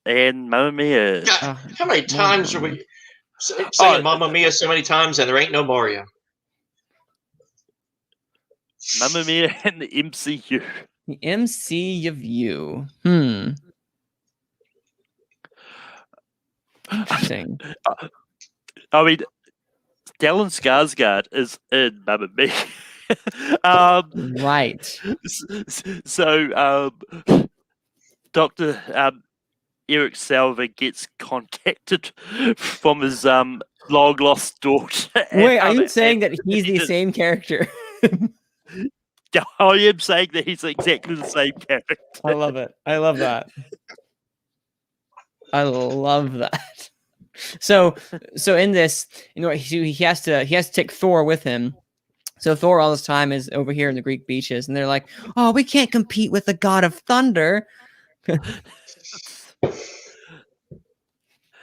And Mamma Mia. God, how many times are we saying Mamma Mia so many times and there ain't no Mario? Mamma Mia and the MCU. The MCU. Interesting. I mean, Stellan Skarsgård is in Mamma Mia. Right. So, Dr. Eric Salva gets contacted from his long lost daughter. Wait, are you saying that he's the same character? I am saying that he's exactly the same character. I love it. I love that. I love that. So in this, he has to take Thor with him. So Thor all this time is over here in the Greek beaches, and they're like, "Oh, we can't compete with the god of thunder."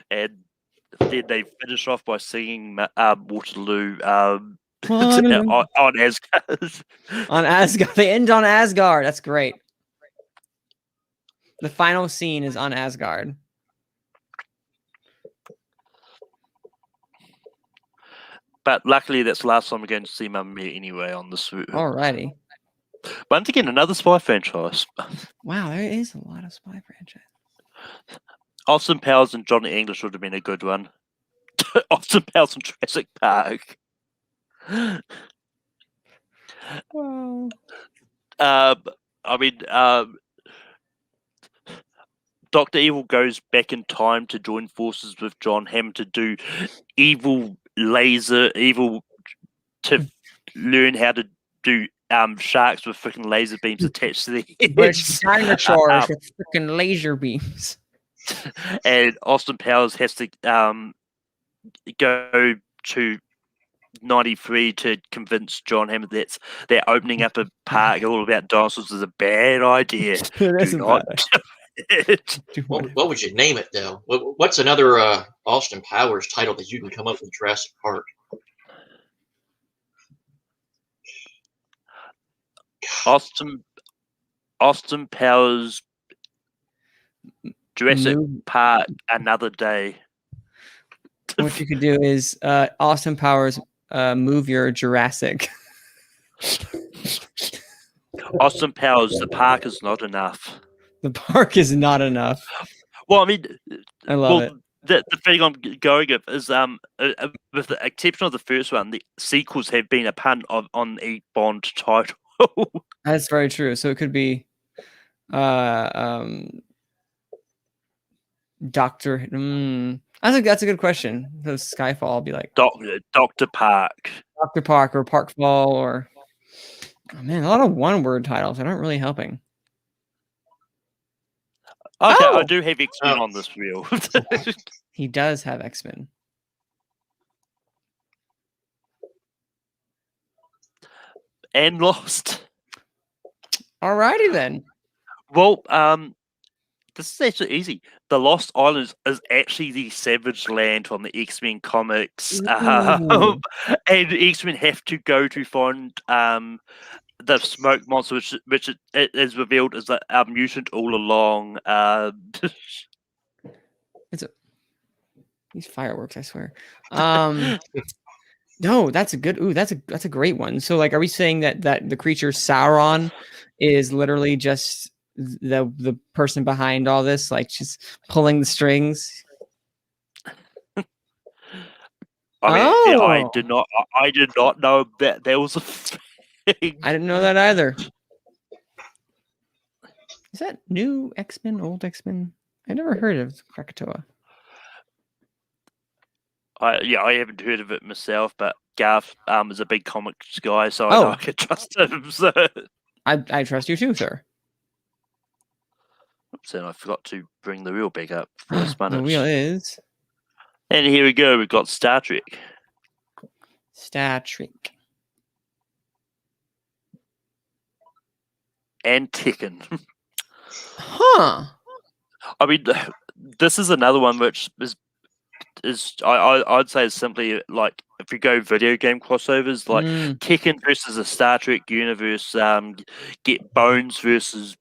And then they finish off by singing Waterloo on Asgard. On Asgard. They end on Asgard. That's great. The final scene is on Asgard. But luckily, that's the last time we're going to see Mamma Mia anyway on this route. Alrighty. Once again, another spy franchise. Wow, there is a lot of spy franchise. Austin Powers and Johnny English would have been a good one. Austin Powers and Jurassic Park. Wow. I mean, Dr. Evil goes back in time to join forces with John Hamm to do evil to learn how to do sharks with freaking laser beams attached to the Which dinosaurs with freaking laser beams. And Austin Powers has to go to 93 to convince John Hamm that opening up a park all about dinosaurs is a bad idea. That's Do not do it. What would you name it, though? What's another Austin Powers title that you can come up with Jurassic Park? Austin Powers Jurassic Park Another Day. What you could do is Austin Powers move your Jurassic. Austin Powers, the park is not enough. The park is not enough. Well, I mean, I love it. The thing I'm going with is with the exception of the first one, the sequels have been a pun on a Bond title. That's very true. So it could be Doctor. I think that's a good question. The Skyfall will be like Dr. Park. Dr. Park or Parkfall or a lot of one-word titles that aren't really helping. Okay, I do have X-Men on this reel. He does have X-Men. And Lost. Alrighty then. Well, this is actually easy. The Lost Islands is actually the Savage Land from the X-Men comics. And X-Men have to go to find the smoke monster, which it is revealed is a mutant all along. These fireworks, I swear. No, that's a good. That's a great one. So, like, are we saying that the creature Sauron is literally just the person behind all this, like just pulling the strings? I did not know that there was a thing. I didn't know that either. Is that new X-Men, old X-Men? I never heard of Krakatoa. I haven't heard of it myself, but Garth is a big comics guy, so I know I can trust him. So, I trust you too, sir. oops, and I forgot to bring the wheel back up for a minute. The wheel is And here we go. We've got Star Trek and Tekken. Huh. I mean, this is another one which I'd say is simply like if you go video game crossovers, like Tekken versus a Star Trek universe, get Bones versus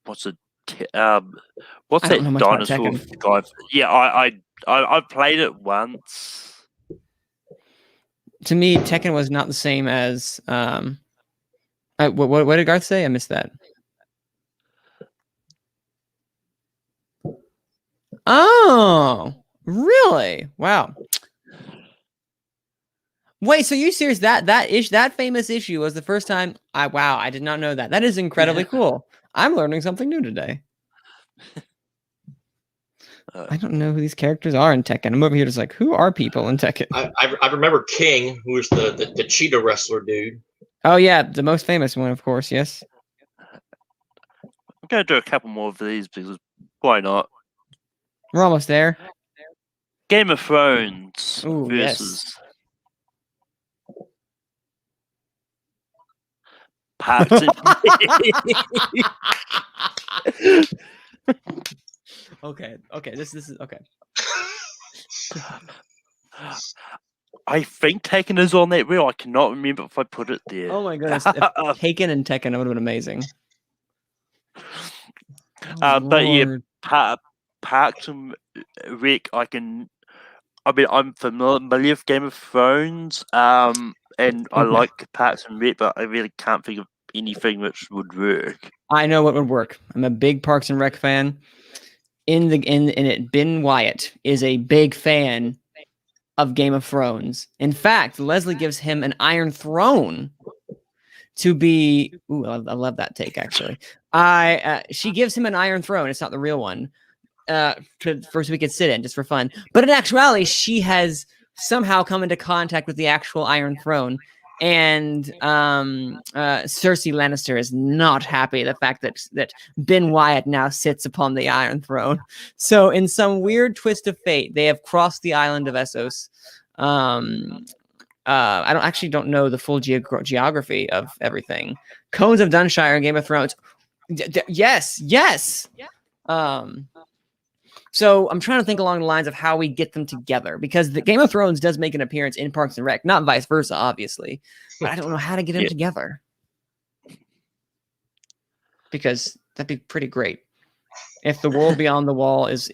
what's that dinosaur guy? Yeah, I've played it once. To me, Tekken was not the same as what did Garth say? I missed that. Oh, really? Wow. Wait, so you serious? That famous issue was the first time? Wow, I did not know that. That is incredibly cool. I'm learning something new today. I don't know who these characters are in Tekken. I'm over here just like, who are people in Tekken? I remember King, who was the cheetah wrestler dude. Oh yeah, the most famous one, of course. Yes. I'm gonna do a couple more of these because why not? We're almost there. Game of Thrones Ooh, versus Parks and Okay. This is okay. I think Tekken is on that wheel. I cannot remember if I put it there. Oh my goodness. If Taken and Tekken, it would have been amazing. But yeah, Parks and Rec, I'm familiar with Game of Thrones, and I like Parks and Rec, but I really can't think of anything which would work. I know what would work. I'm a big Parks and Rec fan. In it, Ben Wyatt is a big fan of Game of Thrones. In fact, Leslie gives him an Iron Throne to be. Ooh, I love that take. Actually, she gives him an Iron Throne. It's not the real one. First we could sit in just for fun. But in actuality, she has somehow come into contact with the actual Iron Throne. And Cersei Lannister is not happy the fact that Ben Wyatt now sits upon the Iron Throne. So in some weird twist of fate, they have crossed the island of Essos. I don't know the full geography of everything. Cones of Dunshire and Game of Thrones. Yes. So I'm trying to think along the lines of how we get them together, because the Game of Thrones does make an appearance in Parks and Rec, not vice versa, obviously. But I don't know how to get them together, because that'd be pretty great. If the world beyond the wall is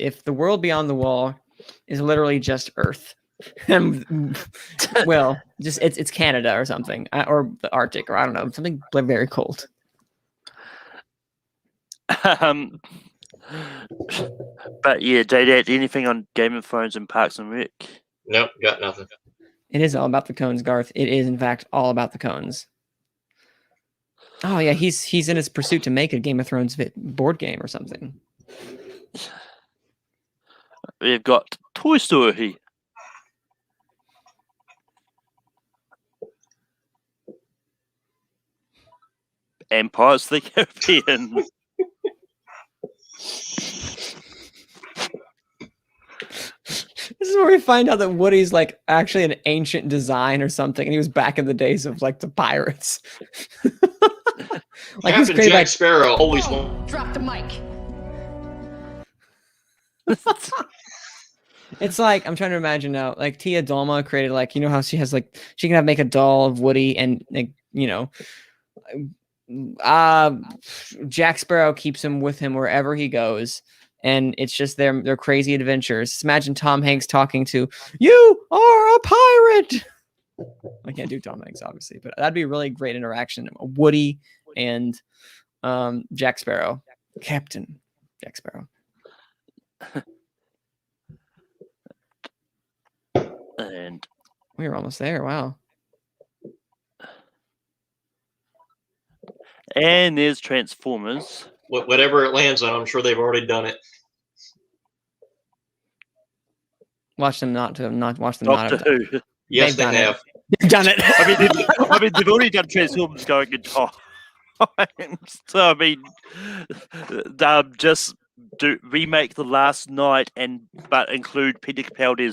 literally just Earth, and well, just it's Canada or something, or the Arctic, or I don't know, something very cold. But yeah, Dad, anything on Game of Thrones and Parks and Rec? Nope, got nothing. It is all about the cones, Garth. It is, in fact, all about the cones. Oh yeah, he's in his pursuit to make a Game of Thrones board game or something. We've got Toy Story. And Pirates of the Caribbean. This is where we find out that Woody's like actually an ancient design or something, and he was back in the days of like the pirates. Like Captain Jack Sparrow always won. Drop the mic. It's like, I'm trying to imagine now, like Tia Dalma created, like, you know how she has like, she can make a doll of Woody, and like, you know, Jack Sparrow keeps him with him wherever he goes, and it's just their crazy adventures. Just imagine Tom Hanks talking to, "You are a pirate." I can't do Tom Hanks, obviously, but that'd be a really great interaction. Woody and Jack Sparrow, Captain Jack Sparrow. And we were almost there. Wow. And there's Transformers. Whatever it lands on, I'm sure they've already done it. Watch them not watch them not Doctor have Who. Yes, They've they done it. have. done it. I mean, they've already done Transformers going in time. So I mean, just remake The Last Night but include Peter Capaldi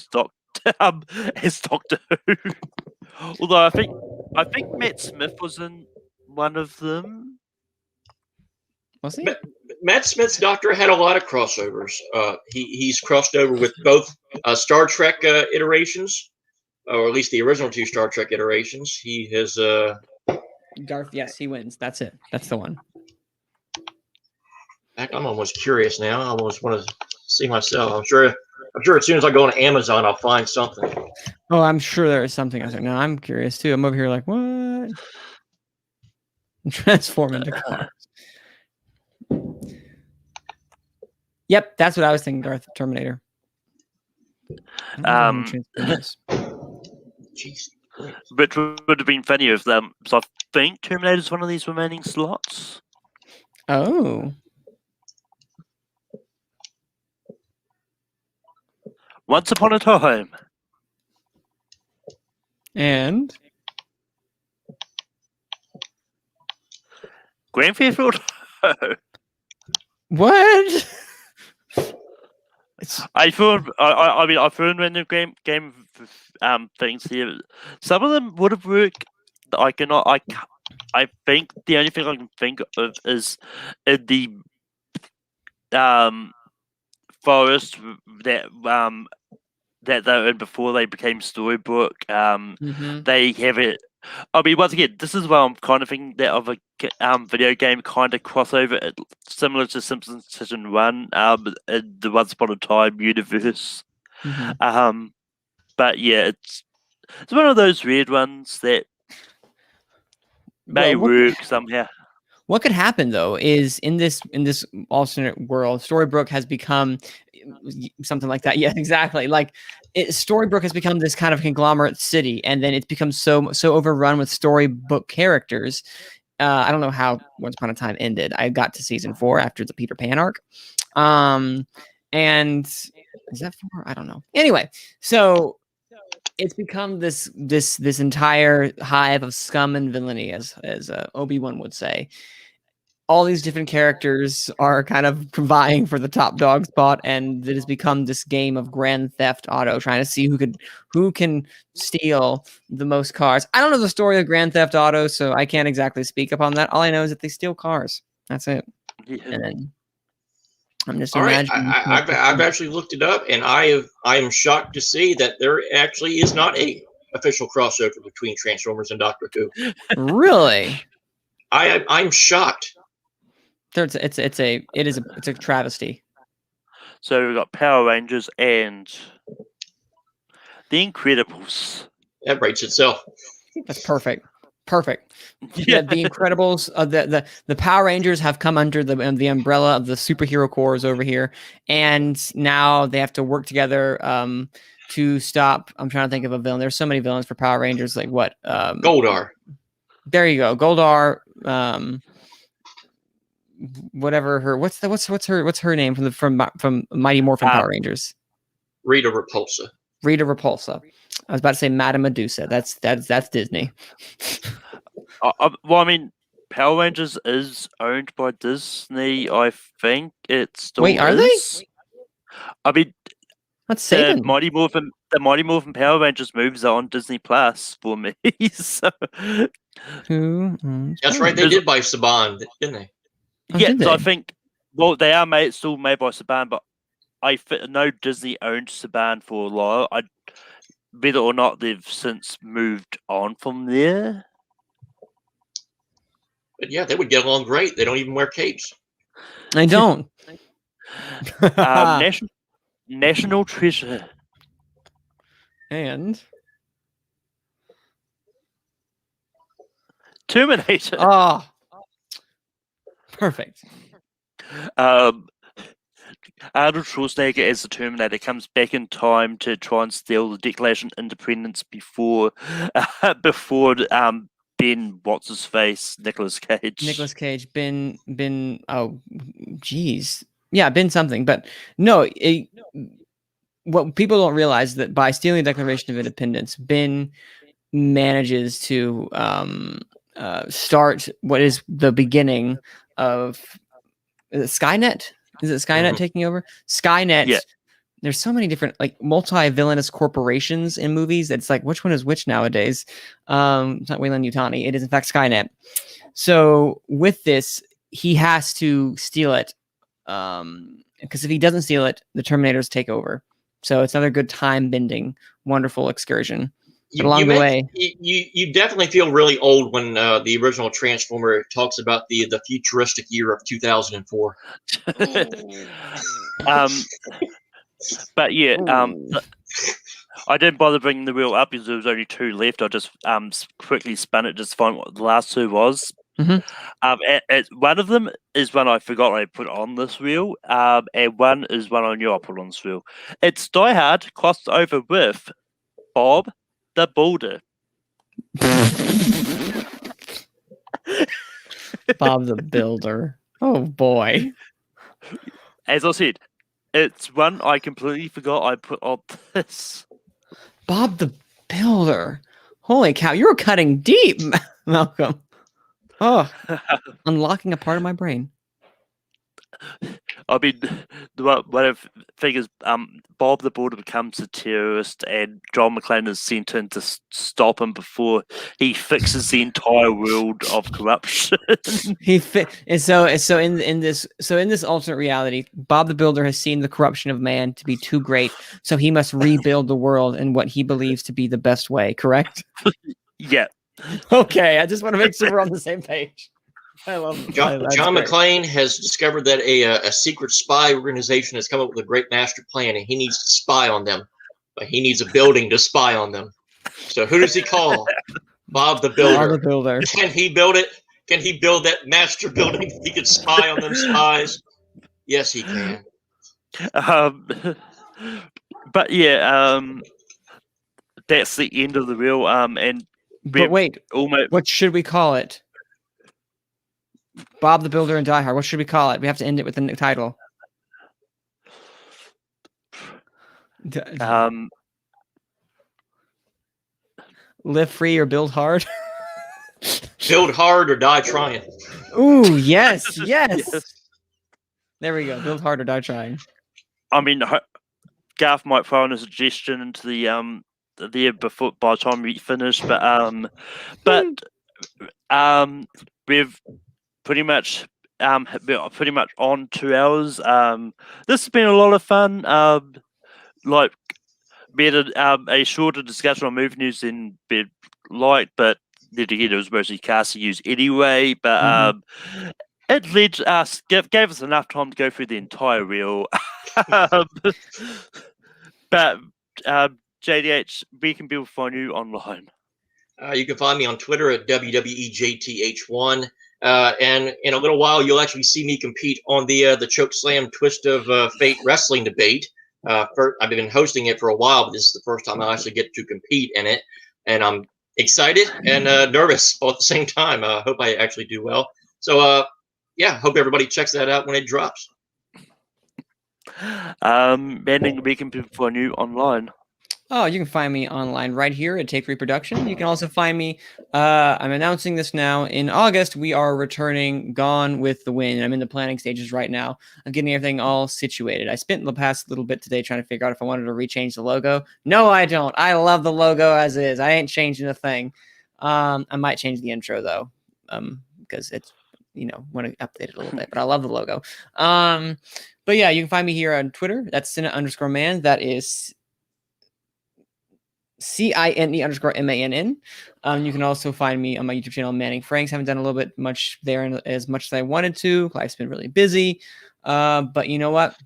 as Doctor Who. Although I think Matt Smith was in one of them. Was he? Matt Smith's Doctor had a lot of crossovers. He's crossed over with both Star Trek iterations, or at least the original 2 Star Trek iterations. He has. Garth, yes, he wins. That's it. That's the one. Heck, I'm almost curious now. I almost want to see myself. I'm sure as soon as I go on Amazon, I'll find something. Oh, I'm sure there is something. I was like, no, I'm curious too. I'm over here like, what? Transform into cars. Yep, that's what I was thinking, Garth. Terminator. Jeez. Which would have been funny if them. So I think Terminator's one of these remaining slots. Oh. Once upon a time. And Grand Theft Auto. what? I found random game things here. Some of them would have worked. I think the only thing I can think of is in the forest that they're in before they became Storybook. They have it. I mean, once again, this is where I'm kind of thinking that of a video game kind of crossover, similar to Simpsons Season 1, in the Once Upon a Time universe. But yeah, it's one of those weird ones that may work somehow. What could happen though is in this alternate world, Storybrooke has become something like that. Yeah, exactly. Like Storybrooke has become this kind of conglomerate city, and then it's become so overrun with storybook characters. I don't know how Once Upon a Time ended. I got to season 4 after the Peter Pan arc. And is that 4? I don't know. Anyway, so it's become this entire hive of scum and villainy, as Obi-Wan would say. All these different characters are kind of vying for the top dog spot, and it has become this game of Grand Theft Auto, trying to see who can steal the most cars. I don't know the story of Grand Theft Auto, so I can't exactly speak upon that. All I know is that they steal cars. That's it. Yeah. And then I'm just All right, imagining. I've actually looked it up, and I am shocked to see that there actually is not a official crossover between Transformers and Doctor Who. Really? I'm shocked. It's a travesty. So we've got Power Rangers and The Incredibles. That writes itself. That's perfect. Yeah, the Incredibles, the Power Rangers have come under the umbrella of the superhero corps over here, and now they have to work together to stop. I'm trying to think of a villain. There's so many villains for Power Rangers. Like what? Goldar. There you go, Goldar. Whatever her. What's her name from Mighty Morphin Power Rangers? Rita Repulsa. I was about to say Madame Medusa. That's Disney. Well, I mean, Power Rangers is owned by Disney. I think it's still. Wait, are they? I mean, let's say the Mighty Morphin Power Rangers movies are on Disney Plus for me. So. That's right. They did buy Saban, didn't they? Oh, yeah, did so they? I think. Well, they are still made by Saban, but I know Disney owned Saban for a while. Whether or not they've since moved on from there. But yeah, they would get along great. They don't even wear capes. I don't. National Treasure. And Terminator. oh, perfect. Arnold Schwarzenegger as the Terminator comes back in time to try and steal the Declaration of Independence before Ben what's his face Nicolas Cage. Ben oh geez, yeah, Ben something, but no, what people don't realize that by stealing the Declaration of Independence, Ben manages to start what is the beginning of Skynet. Is it Skynet taking over? Skynet. Yeah. There's so many different like multi-villainous corporations in movies. It's like which one is which nowadays? It's not Weyland Yutani. It is in fact Skynet. So with this, he has to steal it. Because if he doesn't steal it, the Terminators take over. So it's another good time bending, wonderful excursion. Along the way, you definitely feel really old when the original Transformer talks about the futuristic year of 2004. But yeah, I didn't bother bringing the wheel up because there was only 2 left. I just quickly spun it just to find what the last 2 was. Mhm. One of them is one I forgot I put on this wheel, and one is one I knew I put on this wheel. It's Die Hard crossed over with Bob the Builder. Bob the Builder. Oh boy. As I said, it's one I completely forgot I put on this. Bob the Builder. Holy cow, you're cutting deep, Malcolm. Oh, unlocking a part of my brain. I mean, one of the thing is, Bob the Builder becomes a terrorist, and John McClane is sent in to stop him before he fixes the entire world of corruption. So in this alternate reality, Bob the Builder has seen the corruption of man to be too great, so he must rebuild the world in what he believes to be the best way. Correct? Yeah. Okay, I just want to make sure we're on the same page. I love John McClane has discovered that a secret spy organization has come up with a great master plan, and he needs to spy on them. But he needs a building to spy on them. So who does he call? Bob the Builder. Bob the Builder. Can he build it? Can he build that master building? He can spy on them spies. Yes, he can. But yeah, that's the end of the reel. But wait, what should we call it? Bob the Builder and Die Hard. What should we call it? We have to end it with the title. Live free or build hard. Build hard or die trying. Ooh, yes. There we go. Build hard or die trying. I mean, Garth might throw in a suggestion into the before by the time we finish, but we've pretty much on 2 hours. This has been a lot of fun. Like we had a shorter discussion on movie news than we'd like, but then again, it was mostly casting news anyway. But it led us gave us enough time to go through the entire reel. But JDH, where can people find you online? You can find me on Twitter at WWEJTH1. And in a little while, you'll actually see me compete on the Chokeslam Twist of Fate wrestling debate. I've been hosting it for a while, but this is the first time I actually get to compete in it. And I'm excited and nervous all at the same time. I hope I actually do well. So, yeah, hope everybody checks that out when it drops. Manning, where can people find you online? Oh, you can find me online right here at Take 3 Production. You can also find me. I'm announcing this now. In August, we are returning Gone with the Wind. I'm in the planning stages right now. I'm getting everything all situated. I spent the past little bit today trying to figure out if I wanted to rechange the logo. No, I don't. I love the logo as is. I ain't changing a thing. I might change the intro though, because it's want to update it a little bit. But I love the logo. But yeah, you can find me here on Twitter. That's Cine_Man. That is CINE_MANN. You can also find me on my YouTube channel, Manning Franks. Haven't done a little bit much there as much as I wanted to. Life's been really busy. But you know what?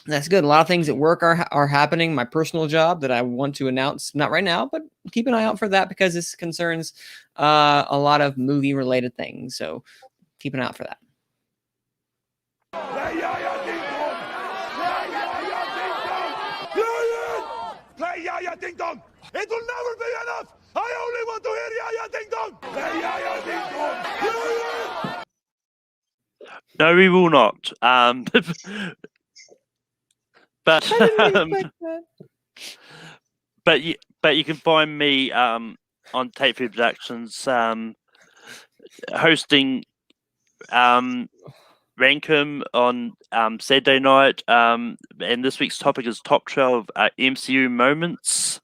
That's good. A lot of things at work are happening. My personal job that I want to announce, not right now, but keep an eye out for that because this concerns a lot of movie related things. So keep an eye out for that. Play Yaya Ding Dong! It will never be enough! I only want to hear Yaya Ding Dong! Play Yaya Ding Dong! No, we will not. But I didn't expect that. but you can find me on Tape Free Productions hosting Rankum on Saturday night. And this week's topic is top 12 MCU moments.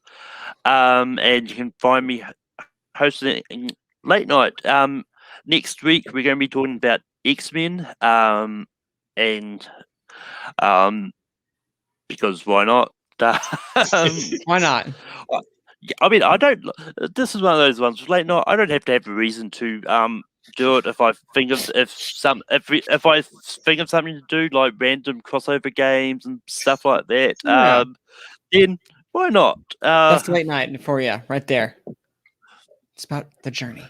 And you can find me hosting late night. Next week we're going to be talking about X-Men. And because why not? Why not? I mean, I don't. This is one of those ones. Late night. I don't have to have a reason to do it if I think of if I think of something to do, like random crossover games and stuff like that. Yeah. Then why not? That's late night for you, right there. It's about the journey.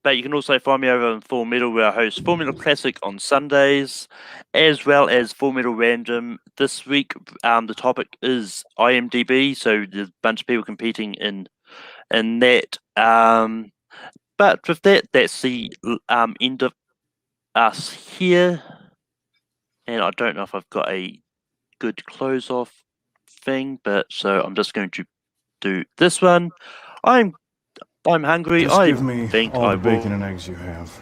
But you can also find me over on Full Metal, where I host Full Metal Classic on Sundays, as well as Full Metal Random. This week, the topic is IMDb, so there's a bunch of people competing in that. But with that, that's the end of us here. And I don't know if I've got a good close off thing, but so I'm just going to do this one. I'm hungry. Just I give me think all I the will. bacon and eggs you have.